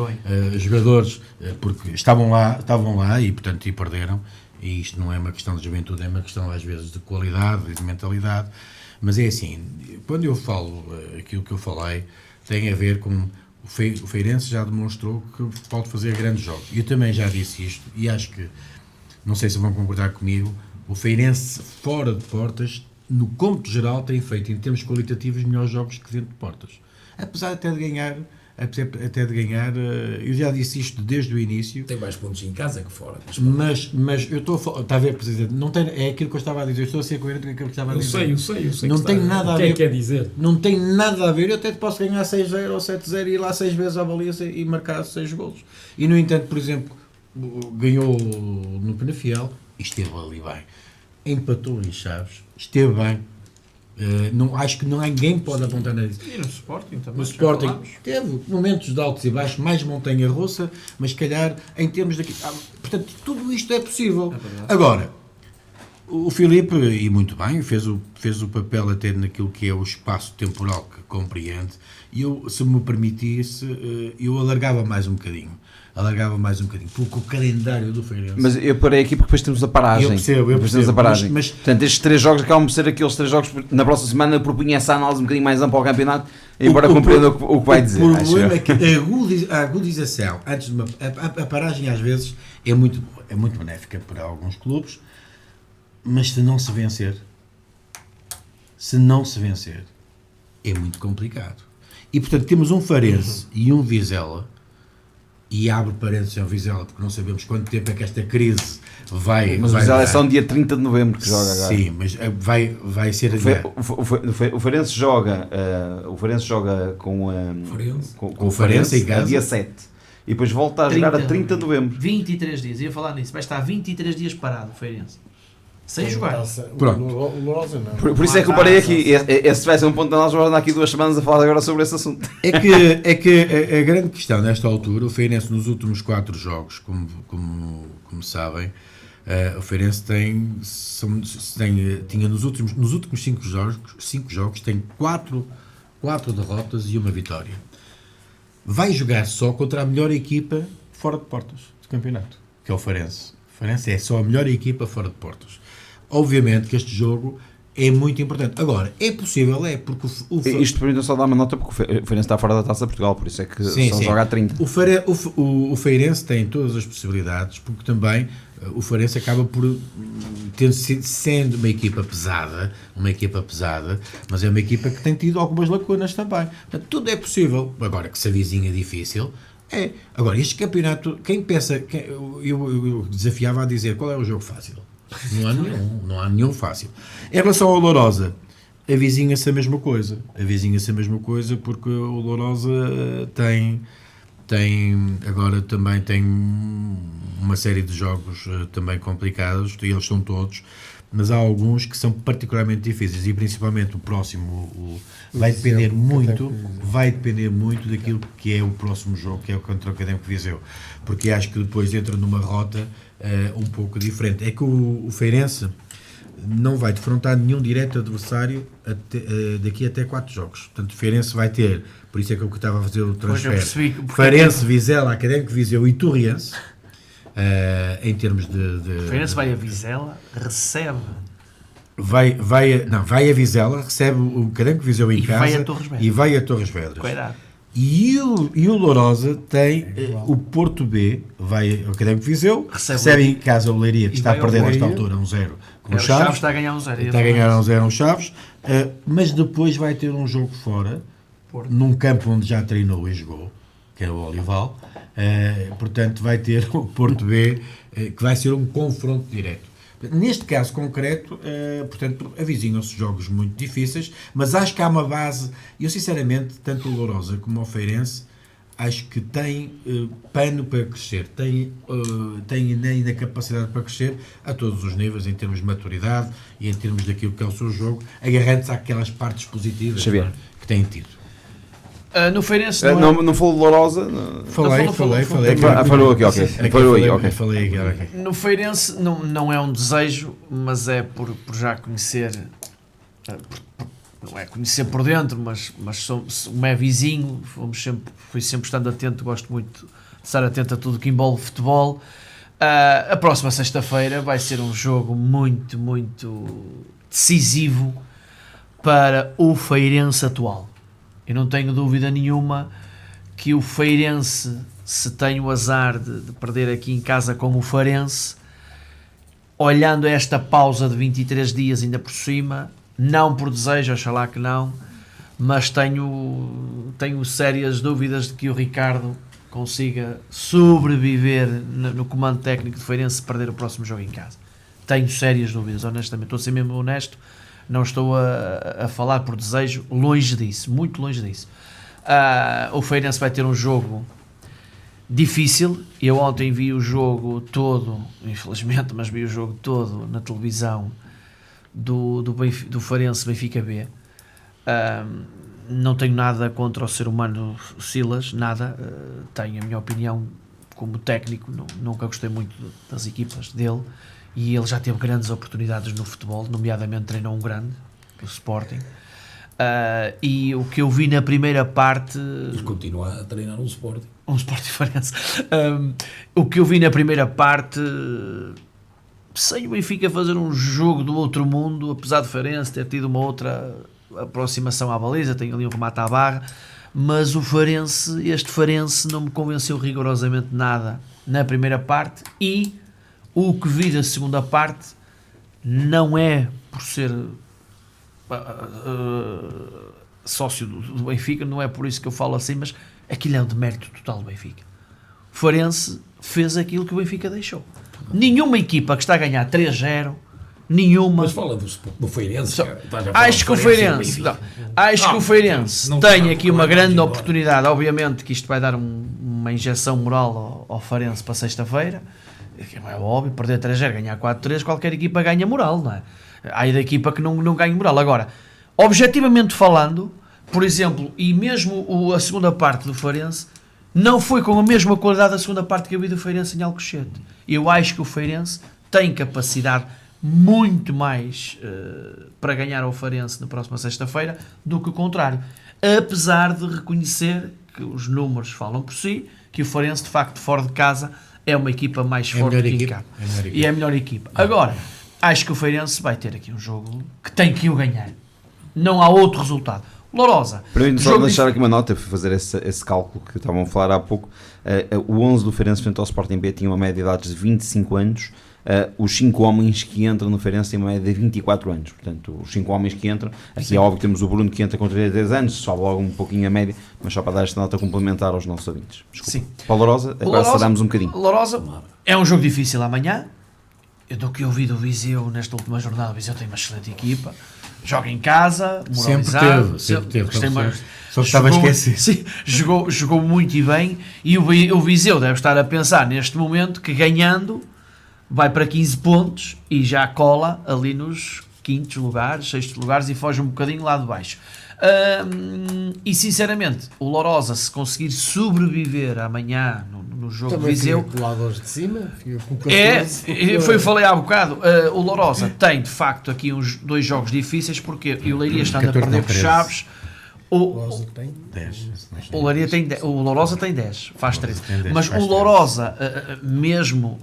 jogadores, porque estavam lá e portanto e perderam, e isto não é uma questão de juventude, é uma questão às vezes de qualidade e de mentalidade, mas é assim, quando eu falo aquilo que eu falei, tem a ver com o Feirense já demonstrou que pode fazer grandes jogos, eu também já disse isto, e acho que, não sei se vão concordar comigo, o Feirense fora de portas, no cômputo geral, tem feito, em termos qualitativos, melhores jogos que dentro de portas. Apesar até de ganhar, eu já disse isto desde o início. Tem mais pontos em casa que fora. Mas eu estou a falar, está a ver, Presidente, não tem, é aquilo que eu estava a dizer, eu estou a ser coerente com aquilo que estava a dizer. Eu sei. Não tem nada a ver. O que é dizer? Não tem nada a ver, eu até posso ganhar 6-0 ou 7-0 e ir lá 6 vezes à baliza e marcar 6 golos. E, no entanto, por exemplo, ganhou no Penafiel e esteve ali bem. Empatou em Chaves, esteve bem. Não, acho que ninguém pode apontar nada disso. E no Sporting também. No Sporting teve momentos de altos e baixos, mais montanha-russa, mas se calhar em termos daqui. Portanto, tudo isto é possível. Agora, o Filipe, e muito bem, fez o papel até naquilo que é o espaço temporal que compreende, e eu, se me permitisse, eu alargava mais um bocadinho, porque o calendário do Feirense... Mas eu parei aqui porque depois temos a paragem. Eu percebo, Temos a paragem. Mas, portanto, estes 3 jogos acabam por ser aqueles 3 jogos, na próxima semana eu propunha essa análise um bocadinho mais ampla ao campeonato, embora compreenda o que vai dizer. O problema é que a agudização, antes de a paragem às vezes é muito benéfica para alguns clubes, mas se não se vencer, é muito complicado. E portanto temos um Farense e um Vizela, e abre parênteses ao Vizela, porque não sabemos quanto tempo é que esta crise vai... Mas o Vizela é só no dia 30 de novembro que joga agora. Sim, mas vai ser... O Farense joga com o Farense em casa, dia 7. E depois volta a jogar a 30 de novembro. 23 dias, ia falar nisso. Vai estar 23 dias parado o Feirense. Sem jogar. Pronto. O Lourosa não. Por isso é que eu parei aqui. Esse vai ser um ponto de nós vamos andar aqui 2 semanas a falar agora sobre esse assunto. É que a grande questão nesta altura, o Feirense nos últimos 4 jogos, como sabem, o Feirense tinha nos últimos 5 jogos, tem 4 derrotas e 1 vitória. Vai jogar só contra a melhor equipa fora de portas do campeonato, que é o Feirense. O Feirense é só a melhor equipa fora de portas. Obviamente que este jogo é muito importante. Agora, é possível, porque isto permite só dar uma nota, porque o Feirense está fora da Taça de Portugal, por isso é que só joga a 30. O Feirense tem todas as possibilidades, porque também o Feirense acaba por, sendo uma equipa pesada, mas é uma equipa que tem tido algumas lacunas também. Portanto, tudo é possível. Agora, que se avizinha difícil, é. Agora, este campeonato, quem pensa... Eu desafiava a dizer qual é o jogo fácil. Não há nenhum fácil. Em relação ao Lourosa, avizinha-se a mesma coisa, porque o Lourosa agora também tem uma série de jogos também complicados, e eles são todos, mas há alguns que são particularmente difíceis, e principalmente o próximo vai depender muito daquilo que é o próximo jogo, que é o contra o Académico de Viseu, porque acho que depois entra numa rota um pouco diferente. É que o Feirense não vai defrontar nenhum direto adversário daqui até 4 jogos. Portanto, o Feirense vai ter, por isso é que eu estava a fazer o transfer, Feirense, Vizela, Académico de Viseu e Torriense, em termos de... O Feirense vai a Vizela, recebe... Vai a Vizela, recebe o Académico de Viseu em casa vai a Torres Vedras. E vai a Torres Vedras. Cuidado. E o Lourosa tem o Porto B, vai ao Académico de Viseu, recebe em casa o Leiria, que E está a vai ao perder nesta Leiria. altura 1-0 com O o Chaves Chaves. está a ganhar um 0. Está a ganhar 1-0 um Chaves, mas depois vai ter um jogo fora, num campo onde já treinou e jogou, que é o Olival. Portanto, vai ter o Porto B, que vai ser um confronto direto. Neste caso concreto, portanto, avizinham-se jogos muito difíceis, mas acho que há uma base. Eu, sinceramente, tanto o Lourosa como o Feirense, acho que tem pano para crescer, tem ainda capacidade para crescer a todos os níveis, em termos de maturidade e em termos daquilo que é o seu jogo, agarrando-se àquelas partes positivas Xavier. que têm tido. No Feirense Não falou de Lourosa? Falei. Falou aqui, ok. Falou aí, ok. Falei aqui, ok. No Feirense não é um desejo, mas é por já conhecer, não é conhecer por dentro, mas como é vizinho, fui sempre estando atento, gosto muito de estar atento a tudo que envolve futebol. A próxima sexta-feira vai ser um jogo muito, muito decisivo para o Feirense atual. Eu não tenho dúvida nenhuma que o Feirense, se tem o azar de perder aqui em casa com o Farense, olhando esta pausa de 23 dias ainda por cima, não por desejo, oxalá que não, mas tenho sérias dúvidas de que o Ricardo consiga sobreviver no comando técnico de Feirense se perder o próximo jogo em casa. Tenho sérias dúvidas, honestamente, estou a ser mesmo honesto. Não estou a falar por desejo, longe disso, muito longe disso. O Feirense vai ter um jogo difícil. Eu ontem vi o jogo todo, infelizmente, mas vi o jogo todo na televisão do Feirense Benfica B. Não tenho nada contra o ser humano Silas, nada. Tenho a minha opinião como técnico, nunca gostei muito das equipas dele. E ele já teve grandes oportunidades no futebol, nomeadamente treinou um grande, o Sporting. E o que eu vi na primeira parte... Ele continua a treinar um Sporting. Um Sporting Farense. O que eu vi na primeira parte, sem o Benfica fazer um jogo do outro mundo, apesar de Farense ter tido uma outra aproximação à baliza, tem ali um remate à barra, mas este Farense não me convenceu rigorosamente nada na primeira parte, e o que vi da segunda parte não é por ser sócio do Benfica, não é por isso que eu falo assim, mas aquilo é um demérito total do Benfica. O Farense fez aquilo que o Benfica deixou. Nenhuma equipa que está a ganhar 3-0, nenhuma... Mas fala do Feirense, cara. Acho que o Feirense tem aqui uma grande oportunidade. Obviamente que isto vai dar uma injeção moral ao Farense para sexta-feira. É óbvio, perder 3-0, ganhar 4-3, qualquer equipa ganha moral, não é? Há da equipa que não ganha moral. Agora, objetivamente falando, por exemplo, e mesmo a segunda parte do Feirense não foi com a mesma qualidade da segunda parte que eu vi do Feirense em Alcochete. Eu acho que o Feirense tem capacidade muito mais para ganhar ao Feirense na próxima sexta-feira do que o contrário. Apesar de reconhecer que os números falam por si, que o Feirense, de facto, fora de casa, é uma equipa mais forte que em casa. E é a melhor equipa. Agora, acho que o Feirense vai ter aqui um jogo que tem que o ganhar. Não há outro resultado. Lourosa. Permite-me só deixar aqui uma nota, para fazer esse cálculo que estavam a falar há pouco. O 11 do Feirense frente ao Sporting B tinha uma média de idades de 25 anos. Os 5 homens que entram no Feirense têm uma média de 24 anos. Portanto, os 5 homens que entram, aqui é óbvio que temos o Bruno que entra com 33 anos, sobe logo um pouquinho a média, mas só para dar esta nota complementar aos nossos ouvintes. Desculpa. Sim. Para o Lourosa, agora cedamos um bocadinho. Lourosa é um jogo difícil amanhã. Do que eu vi do Viseu nesta última jornada, o Viseu tem uma excelente equipa. Joga em casa, moralizado. Sempre teve. Só estava a esquecer. Sim, jogou muito e bem. E o Viseu deve estar a pensar neste momento que ganhando vai para 15 pontos e já cola ali nos quintos lugares, sextos lugares e foge um bocadinho lá de baixo. E sinceramente, o Lourosa, se conseguir sobreviver amanhã no jogo também de Viseu, coladores de cima, com 14, foi o que falei há bocado. O Lourosa tem de facto aqui uns 2 jogos difíceis, porque o Leiria está a perder com Chaves. O Lourosa tem 10, faz 13. Mas o Lourosa, mesmo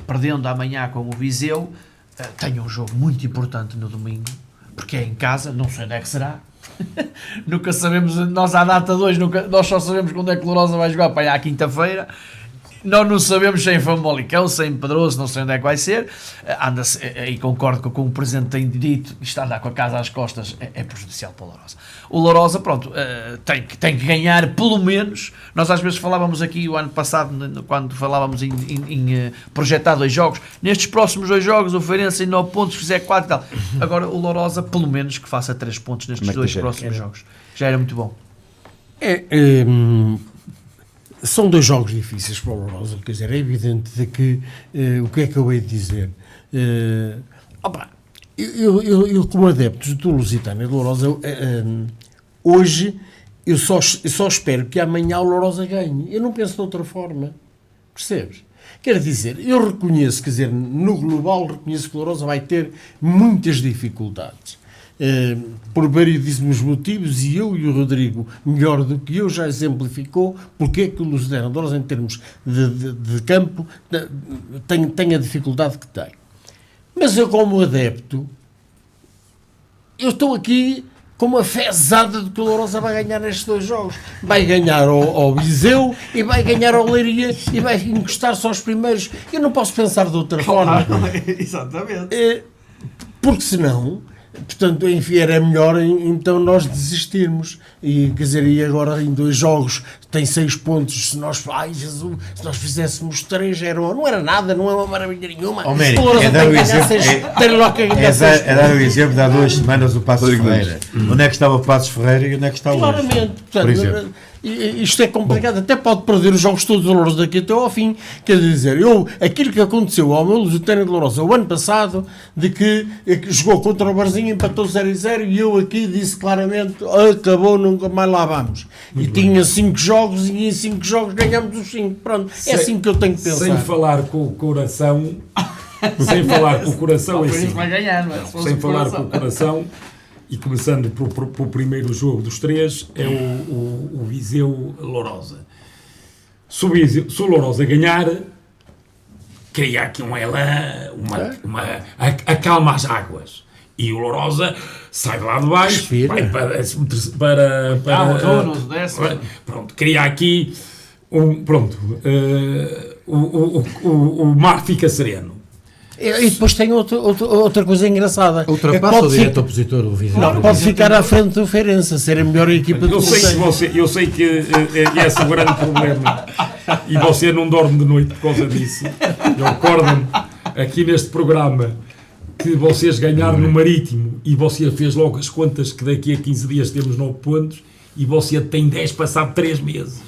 perdendo amanhã com o Viseu, tem um jogo muito importante no domingo, porque é em casa, não sei onde é que será, Nunca sabemos, nós à data 2, nós só sabemos quando é que Lourosa vai jogar para aí à quinta-feira. Nós não sabemos se é em Famalicão, se é em Pedroso, não sei onde é que vai ser. Anda-se, e concordo com o que o Presidente tem dito, isto a andar com a casa às costas é prejudicial para o Lourosa. O Lourosa, pronto, tem que ganhar pelo menos. Nós às vezes falávamos aqui o ano passado, quando falávamos em projetar 2 jogos, nestes próximos 2 jogos, o Feirense em 9 pontos, fizer 4 e tal. Agora o Lourosa, pelo menos, que faça 3 pontos nestes 2 próximos jogos. Já era muito bom. São 2 jogos difíceis para o Lourosa, quer dizer, é evidente de que o que é que eu hei de dizer? Eu como adepto do Lusitano e do Lourosa, hoje eu só espero que amanhã o Lourosa ganhe. Eu não penso de outra forma, percebes? Quer dizer, eu reconheço, quer dizer, no global reconheço que o Lourosa vai ter muitas dificuldades. Por variedíssimos motivos, e eu e o Rodrigo, melhor do que eu, já exemplificou porque é que o Lusitano de Lourosa, em termos de campo, tem a dificuldade que tem. Mas eu, como adepto, eu estou aqui com uma fezada de que o Lourosa vai ganhar nestes 2 jogos. Vai ganhar ao Viseu e vai ganhar ao Leiria e vai encostar-se aos primeiros. Eu não posso pensar de outra forma. Exatamente. Porque senão, portanto, enfim, era melhor então nós desistirmos. E, quer dizer, e agora em 2 jogos tem 6 pontos. Se nós, Jesus, se nós fizéssemos 3, não era nada, não é uma maravilha nenhuma. É dar o exemplo de há 2 semanas o Passos Ferreira. Onde é que estava o Passos Ferreira e onde é que está hoje? Claramente, portanto, isto é complicado. Até pode perder os jogos todos de Lourosa daqui até ao fim. Quer dizer, aquilo que aconteceu ao meu Lusitano de Lourosa o ano passado, de que jogou contra o Barzinho, empatou 0-0, e eu aqui disse claramente, acabou, nunca mais lá vamos. E tinha 5 jogos e em 5 jogos ganhamos os 5. Pronto, é assim que eu tenho que pensar. Sem falar com o coração, sem falar com o coração, é assim. Vai ganhar, não é? Sem falar com o coração, e começando pelo primeiro jogo dos 3, é o Viseu Lourosa. Se o Lourosa ganhar, cria aqui um elan, acalma as águas. E o Lourosa sai de lá de baixo, vai para pronto, cria aqui o mar fica sereno. E depois tem outra coisa engraçada. Ultrapassa o direito opositor, o Viseu. Não, pode ficar à frente do Feirense, ser a melhor equipa do Conselho. Eu sei que esse é o grande problema, e você não dorme de noite por causa disso. Eu acordo-me aqui neste programa que vocês ganharam no Marítimo, e você fez logo as contas que daqui a 15 dias temos 9 pontos, e você tem 10 passado 3 meses.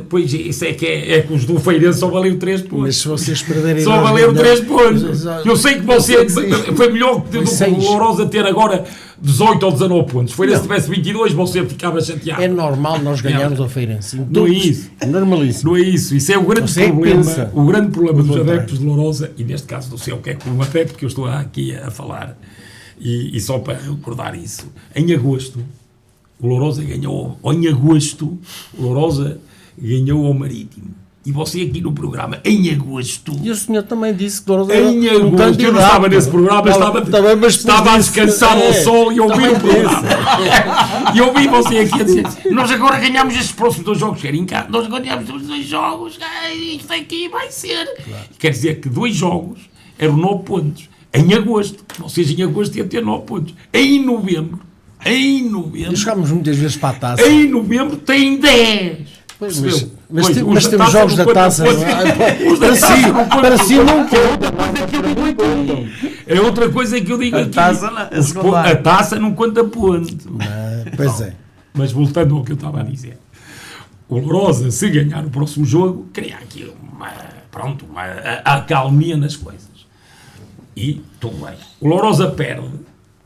Pois isso é que os do Feirense só valeram 3 pontos. Mas se vocês perderem, só valeram 3 pontos. Eu sei que você foi melhor do que o Lourosa ter agora 18 ou 19 pontos. Se tivesse 22, você ficava chateado. É normal nós ganharmos ao Feirense. Não é isso. É normalíssimo. Não é isso. Isso é o grande problema. O grande problema dos adeptos de Lourosa, e neste caso do seu, que é como adepto que eu estou aqui a falar, e só para recordar isso, em agosto, o Lourosa ganhou, em agosto, o Lourosa ganhou ao Marítimo. E você aqui no programa, em agosto... E o senhor também disse que o Lourosa em era um agosto, eu não estava nesse programa, estava a descansar ao sol e ouvi o programa. E ouvi você aqui a dizer, nós agora ganhamos estes próximos 2 jogos, quer em casa, nós ganhamos os 2 jogos, isto aqui vai ser... Claro. Quer dizer que 2 jogos eram 9 pontos. Em agosto, vocês em agosto iam ter 9 pontos. Em novembro, chegámos muitas vezes para a taça. Em novembro tem 10. Mas temos jogos da taça. Para si não conta. É outra coisa que eu digo aqui. A taça não conta ponto. Pois é. Mas voltando ao que eu estava a dizer. O Lourosa, se ganhar o próximo jogo, cria aqui uma acalmia nas coisas. E tudo bem. O Lourosa perde,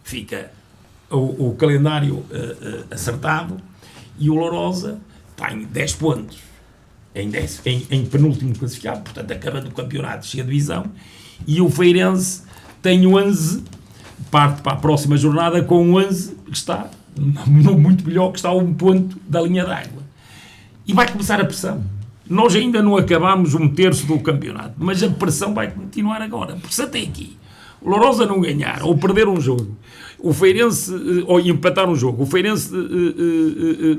fica o calendário acertado, e o Lourosa tem 10 pontos em penúltimo classificado, portanto acabando o campeonato, chega a divisão, e o Feirense tem 11, parte para a próxima jornada com 11, que está muito melhor, que está a 1 ponto da linha d'água, e vai começar a pressão. Nós ainda não acabamos 1/3 do campeonato, mas a pressão vai continuar agora, porque se até aqui o Lourosa não ganhar ou perder um jogo, o Feirense ou empatar um jogo, o Feirense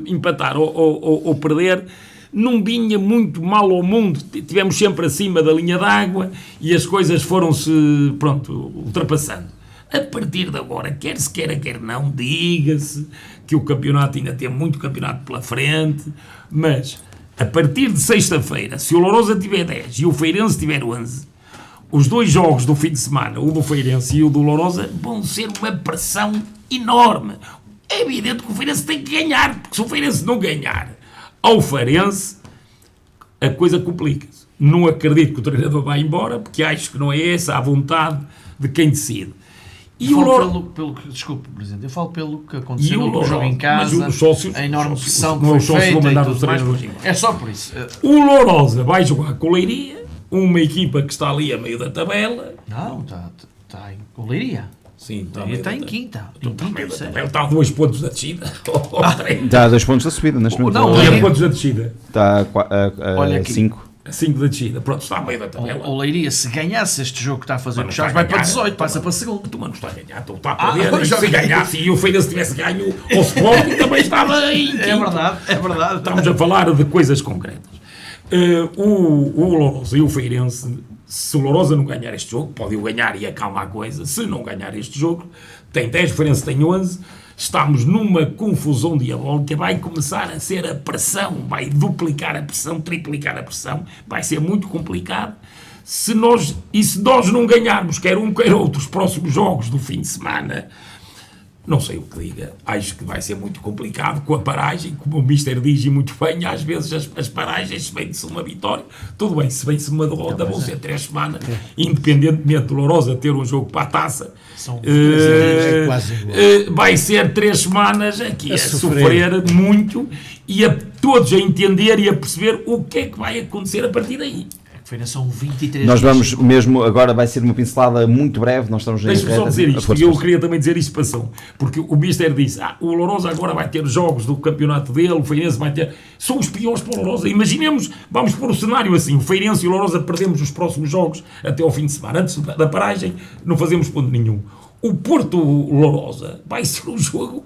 empatar ou perder, não vinha muito mal ao mundo. Tivemos sempre acima da linha d'água e as coisas foram-se, ultrapassando. A partir de agora, quer se queira, quer não, diga-se que o campeonato ainda tem muito campeonato pela frente, mas a partir de sexta-feira, se o Lourosa tiver 10 e o Feirense tiver 11, os dois jogos do fim de semana, o do Feirense e o do Lourosa, vão ser uma pressão enorme. É evidente que o Feirense tem que ganhar, porque se o Feirense não ganhar ao Feirense, a coisa complica-se. Não acredito que o treinador vá embora, porque acho que não é essa a vontade de quem decide. E o desculpe, Presidente, eu falo pelo que aconteceu no jogo em casa, a enorme pressão que foi feita e tudo mais. É só por isso. O Lourosa vai jogar com o Leiria, uma equipa que está ali a meio da tabela. Não, está em Leiria. Sim, está em quinta. Ele está a 2 pontos da descida. Está a 2 pontos da subida, neste momento. Não, 2 pontos da descida. Está a 5. 5 da descida. Pronto, está a meio da tabela. O Leiria, se ganhasse este jogo que está a fazer com o Chaves, vai para 18, passa para segundo. Tu, mano, está a ganhar, tu está a perder. Se ganhasse e o Feirense tivesse ganho ao Sporting, também estava em quinto. É verdade. Estamos a falar de coisas concretas. O Lourosa e o Feirense, se o Lourosa não ganhar este jogo, pode-o ganhar e acalma a coisa. Se não ganhar este jogo, tem 10, o Feirense tem 11. Estamos numa confusão diabólica, vai começar a ser a pressão, vai duplicar a pressão, triplicar a pressão, vai ser muito complicado. Se nós não ganharmos, quer um, quer outro, os próximos jogos do fim de semana, não sei o que diga, acho que vai ser muito complicado com a paragem, como o Mister diz e muito bem, às vezes as paragens, se vem-se uma vitória, tudo bem, se vem-se uma derrota, vão ser 3 semanas, independentemente do Lourosa ter um jogo para a taça, vai ser 3 semanas aqui a sofrer muito e a todos a entender e a perceber o que é que vai acontecer a partir daí. São 23 Nós vamos mesmo, agora vai ser uma pincelada muito breve, nós estamos... Deixa-me só dizer isto, e eu queria também dizer isto passou, porque o Mister disse, o Lourosa agora vai ter jogos do campeonato dele, o Feirense vai ter... São os piores para o Lourosa, imaginemos, vamos pôr o cenário assim, o Feirense e o Lourosa perdemos os próximos jogos até ao fim de semana, antes da paragem não fazemos ponto nenhum. O Porto-Lourosa vai ser um jogo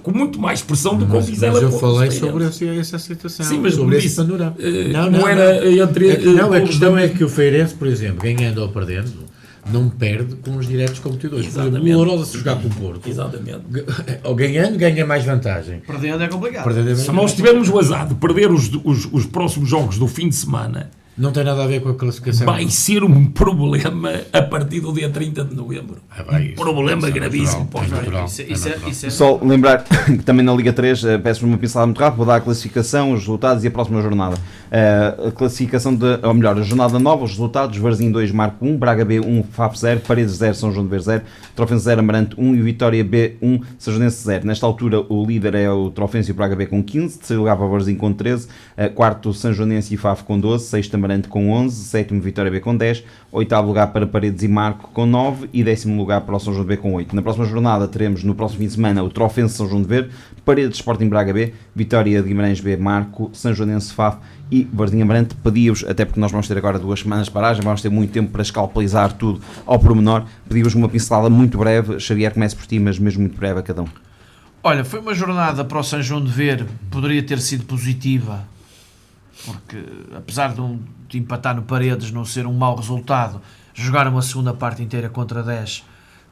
com muito mais pressão do que o Vizela. Mas eu falei sobre essa situação, sim, mas sobre esse panorama. A questão é que o Feirense, por exemplo, ganhando ou perdendo, não perde com os diretos competidores. Por exemplo, o Lourosa, se jogar com o Porto, ou ganhando, ganha mais vantagem. Perdendo é complicado. Se nós tivermos o azar de perder os próximos jogos do fim de semana, não tem nada a ver com a classificação. Vai ser um problema a partir do dia 30 de novembro. Um problema gravíssimo. Só lembrar que também na Liga 3, peço uma pincelada muito rápida, vou dar a classificação, os resultados e a próxima jornada. A classificação, ou melhor, a jornada nova, os resultados: Varzim 2, Marco 1, Braga B 1, FAF 0, Paredes 0, São João de Ver 0, Trofense 0, Amarante 1 e Vitória B 1, Sajonense 0. Nesta altura o líder é o Trofense e o Braga B com 15, terceiro lugar para o Varzim com 13, quarto São Joanense e FAF com 12, sexto Amarante com 11, sétimo Vitória B com 10, oitavo lugar para Paredes e Marco com 9 e décimo lugar para o São João de B com 8. Na próxima jornada teremos no próximo fim de semana o Trofense São João de Ver, Paredes Sporting Braga B, Vitória de Guimarães B, Marco, São Joanense FAF e Varzim Amarante. Pedi-vos, até porque nós vamos ter agora 2 semanas de paragem, vamos ter muito tempo para escalpelizar tudo ao pormenor, pedi-vos uma pincelada muito breve. Xavier, comece por ti, mas mesmo muito breve a cada um. Olha, foi uma jornada para o São João de Ver, poderia ter sido positiva, porque apesar de empatar no Paredes não ser um mau resultado, jogar uma segunda parte inteira contra 10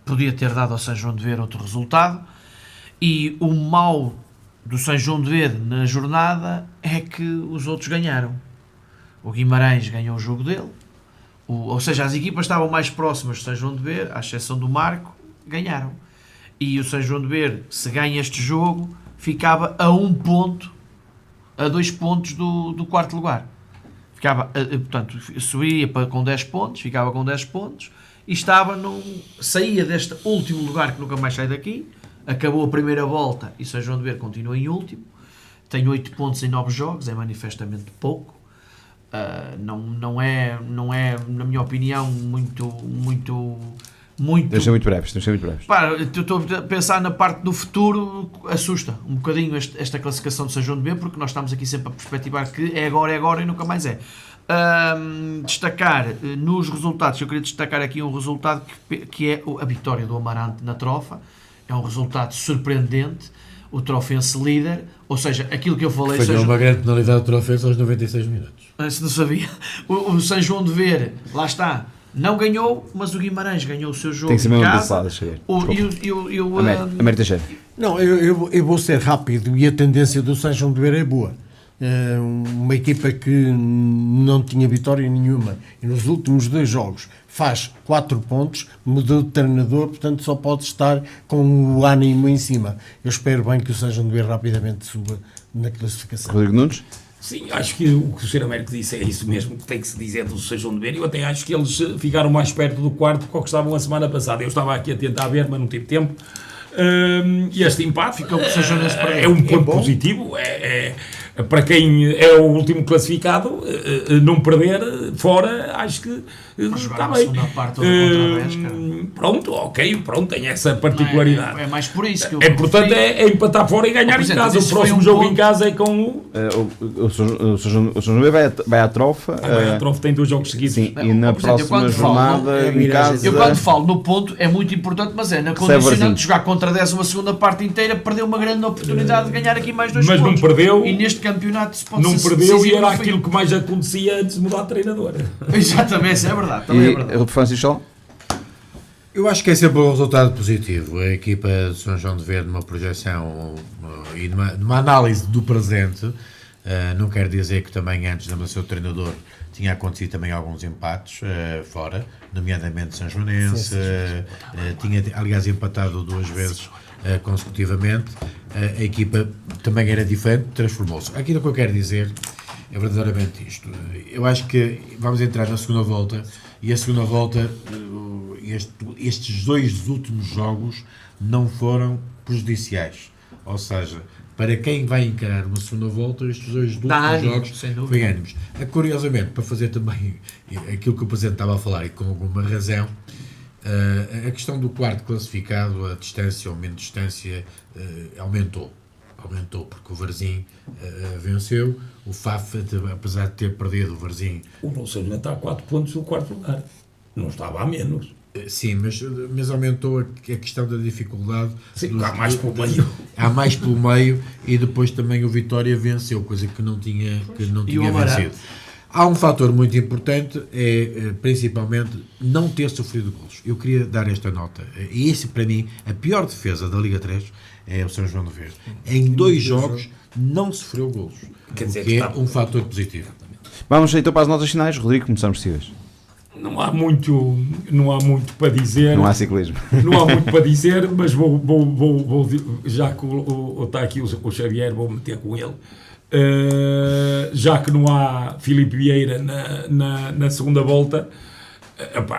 podia ter dado ao São João de Ver outro resultado. E o mau do São João de Ver na jornada é que os outros ganharam. O Guimarães ganhou o jogo dele, ou seja, as equipas estavam mais próximas do São João de Ver, à exceção do Marco, ganharam. E o São João de Ver, se ganha este jogo, ficava a 1 ponto, a 2 pontos do quarto lugar. Portanto, subia com 10 pontos, ficava com 10 pontos e saía deste último lugar que nunca mais sai daqui. Acabou a primeira volta e São João de Ver continua em último. Tem 8 pontos em 9 jogos, é manifestamente pouco. Não é, na minha opinião, muito. Deve ser muito breves. Estou a pensar na parte do futuro, assusta um bocadinho esta classificação de São João de Ver, porque nós estamos aqui sempre a perspectivar que é agora e nunca mais é. Destacar nos resultados, eu queria destacar aqui um resultado que é a vitória do Amarante na Trofa. É um resultado surpreendente. O Trofense líder, ou seja, aquilo que eu falei... Foi uma grande penalidade do Trofense aos 96 minutos. Se não sabia. O São João de Ver, lá está, não ganhou, mas o Guimarães ganhou o seu jogo Tem que ser em mesmo casa. passado, Xavier. América Teixeira. Não, eu vou ser rápido e a tendência do São João de Ver é boa. Uma equipa que não tinha vitória nenhuma e nos últimos 2 jogos faz 4 pontos, mudou de treinador, portanto só pode estar com o ânimo em cima. Eu espero bem que o São João de Ver rapidamente suba na classificação. Rodrigo Nunes? Sim, acho que o que o Sr. Américo disse é isso mesmo que tem que se dizer do São João de Ver. Eu até acho que eles ficaram mais perto do quarto do que estavam a semana passada. Eu estava aqui a tentar ver, mas não tive tempo. E este empate Ficou com o São João é um ponto positivo. Para quem é o último classificado, não perder fora, acho que está bem. Pronto, tem essa particularidade. É mais por isso que eu portanto, é empatar fora e ganhar em casa. O próximo jogo em casa é com o São João vai à Trofa. A Trofa tem 2 jogos seguidos. Sim, e na próxima jornada em casa... Eu quando falo no ponto, é muito importante, mas é na condicionante de jogar contra 10ª parte inteira, perdeu uma grande oportunidade de ganhar aqui mais 2 pontos. Mas não perdeu. E neste campeonato se pode não perdeu e era aquilo que mais acontecia antes de mudar de treinador. Exatamente, é verdade. Também é verdade. O Francisco? Eu acho que é sempre um resultado positivo. A equipa de São João de Ver, numa projeção e numa análise do presente, não quer dizer que também antes da mudança do treinador tinha acontecido também alguns empates fora, nomeadamente São Joanense, tinha aliás empatado 2 vezes consecutivamente. A equipa também era diferente, transformou-se. Aquilo que eu quero dizer é verdadeiramente isto. Eu acho que vamos entrar na segunda volta e a segunda volta, estes 2 últimos jogos não foram prejudiciais. Ou seja, para quem vai encarar uma segunda volta, estes 2 últimos jogos foi ânimos. Curiosamente, para fazer também aquilo que o Presidente estava a falar e com alguma razão, a questão do quarto classificado, a distância ou menos distância aumentou, porque o Varzim venceu, o FAF, apesar de ter perdido o Varzim... O Bolsonaro está a 4 pontos do 4º lugar, não estava a menos. Sim, mas aumentou a questão da dificuldade. Sim, há mais pelo meio. Há mais pelo meio e depois também o Vitória venceu, coisa que não tinha vencido. Há um fator muito importante, principalmente não ter sofrido golos. Eu queria dar esta nota. E esse, para mim, a pior defesa da Liga 3 é o São João de Ver. Em 2 jogos não sofreu golos. Quer dizer que é um fator positivo. Vamos então para as notas finais. Rodrigo, começamos possíveis. Não há muito para dizer. Não há ciclismo. Não há muito para dizer, mas vou já que está aqui o Xavier, vou meter com ele. Já que não há Filipe Vieira na segunda volta,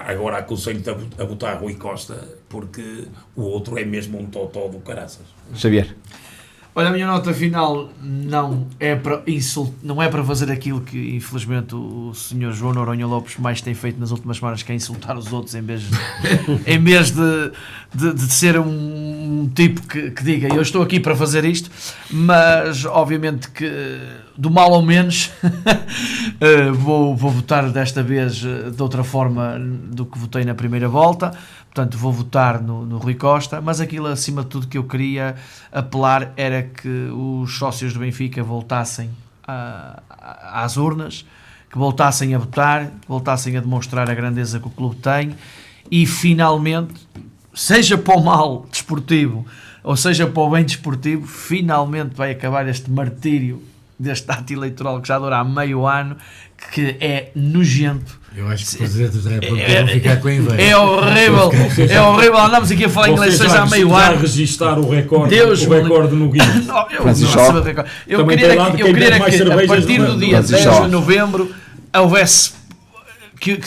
agora aconselho-te a botar Rui Costa, porque o outro é mesmo um totó do caraças. Xavier. Olha, a minha nota final não é para fazer aquilo que infelizmente o Sr. João Noronha Lopes mais tem feito nas últimas semanas, que é insultar os outros em vez de ser um tipo que diga eu estou aqui para fazer isto, mas obviamente que do mal ao menos vou votar desta vez de outra forma do que votei na primeira volta. Portanto, vou votar no Rui Costa, mas aquilo acima de tudo que eu queria apelar era que os sócios do Benfica voltassem às urnas, que voltassem a votar, que voltassem a demonstrar a grandeza que o clube tem e finalmente, seja para o mal desportivo ou seja para o bem desportivo, finalmente vai acabar este martírio deste ato eleitoral que já dura há meio ano, que é nojento. Eu acho que o Presidente da República vai ficar com a inveja. É horrível, andamos aqui a falar inglês há meio ano. Já registar o recorde no Guinness. Eu queria que a partir do dia 10 de novembro houvesse que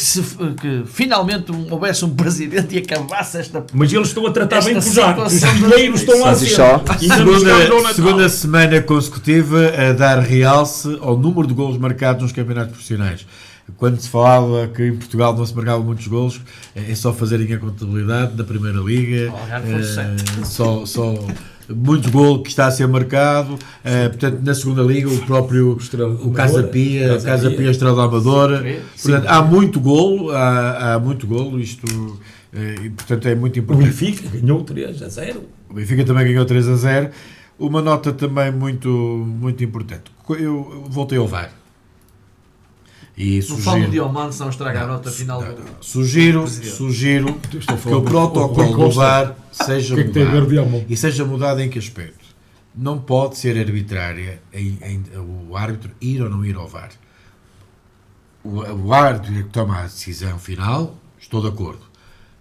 finalmente houvesse um presidente e acabasse esta... Mas eles estão a tratar bem por já. Os dinheiros estão lá segunda semana consecutiva a dar realce ao número de golos marcados nos campeonatos profissionais. Quando se falava que em Portugal não se marcavam muitos golos, muito golo que está a ser marcado, portanto, na segunda liga, o próprio o Casa Pia, Estrela da Amadora, portanto, há muito golo, isto, e, portanto, é muito O importante. Benfica ganhou 3-0. O Benfica também ganhou 3-0. Uma nota também muito, muito importante. Eu voltei ao VAR. E Não falo do Diomando, senão estraga a nota final. Sugiro que o protocolo do VAR seja que tem a ver mudado. Diomando? E seja mudado em que aspecto? Não pode ser arbitrária o árbitro ir ou não ir ao VAR. O árbitro é que toma a decisão final, estou de acordo.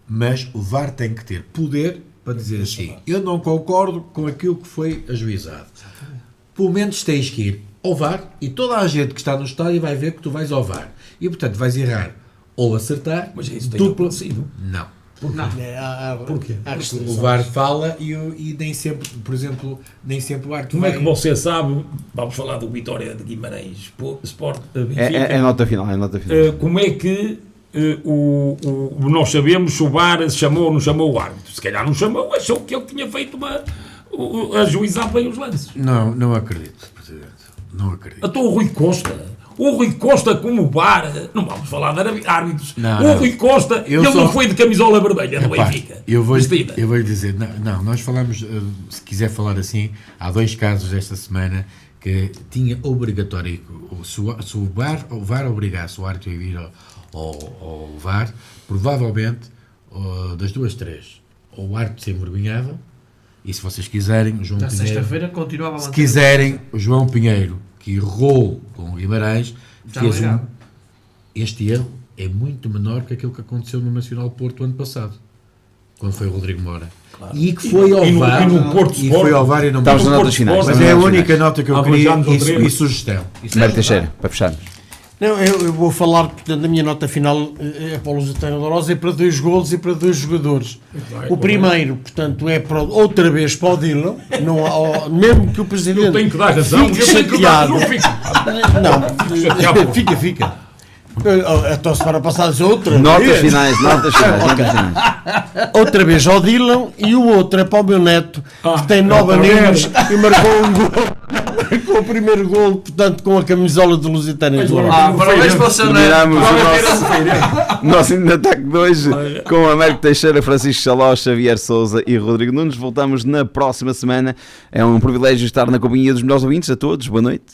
Mas o VAR tem que ter poder para dizer assim, eu não concordo com aquilo que foi ajuizado. Pelo menos tens que ir ao VAR e toda a gente que está no estádio vai ver que tu vais ao VAR. E, portanto, vais errar ou acertar. Mas isso tem duplo. acontecido. Não. Porquê? O VAR fala e nem sempre, por exemplo, nem sempre o árbitro Como é vai... que você sabe, vamos falar do Vitória de Guimarães, Sport Benfica, É nota final, é nota final. como é que nós sabemos se o VAR chamou ou não chamou o árbitro? Se calhar não chamou, achou que ele tinha feito ajuizar bem os lances. Não acredito, Presidente. Não acredito. Então o Rui Costa como VAR, não vamos falar de árbitros, Não. Rui Costa, ele não foi de camisola vermelha do Benfica. Eu vou Vestida. lhe dizer, nós falamos, se quiser falar assim, há 2 casos esta semana que tinha obrigatório, se o VAR obrigasse o árbitro a vir ao VAR, provavelmente, das 2, 3, ou o árbitro se envergonhava, e se vocês quiserem, o João Na Pinheiro... sexta-feira continuava a Se manter. quiserem, o João Pinheiro, que errou com o Guimarães, Já fez não errava. este erro é muito menor que aquilo que aconteceu no Nacional Porto ano passado, quando foi o Rodrigo Moura. Claro. E que foi ao E no- VAR, e no Porto e Sport, foi ao VAR e não Estamos no nas Porto notas finais. Sport, Mas é a Estamos nas notas única nota que eu Arranjamos queria outra vez. e sugestão. finais. Mário Teixeira, para fecharmos. Não, eu vou falar, portanto, a minha nota final é para o Lusitano da Rosa, é para 2 golos e para 2 jogadores. O primeiro, portanto, é para, outra vez para o Dylan, não há, mesmo que o Presidente Eu tenho que dar razão, fique eu tenho que dar, chateado. não fico. Não, fica. Então, semana passada outra Notas vez. finais, notas finais. Outra vez ao Dylan e o outro é para o meu neto, que tem 9 outra aninhos e marcou um gol. Com o primeiro gol, portanto, com a camisola do Lusitano em Douro. Parabéns para o seu neto. Terminamos o nosso ataque de hoje com Américo Teixeira, Francisco Chaló, Xavier Souza e Rodrigo Nunes. Voltamos na próxima semana. É um privilégio estar na companhia dos melhores ouvintes. A todos, boa noite.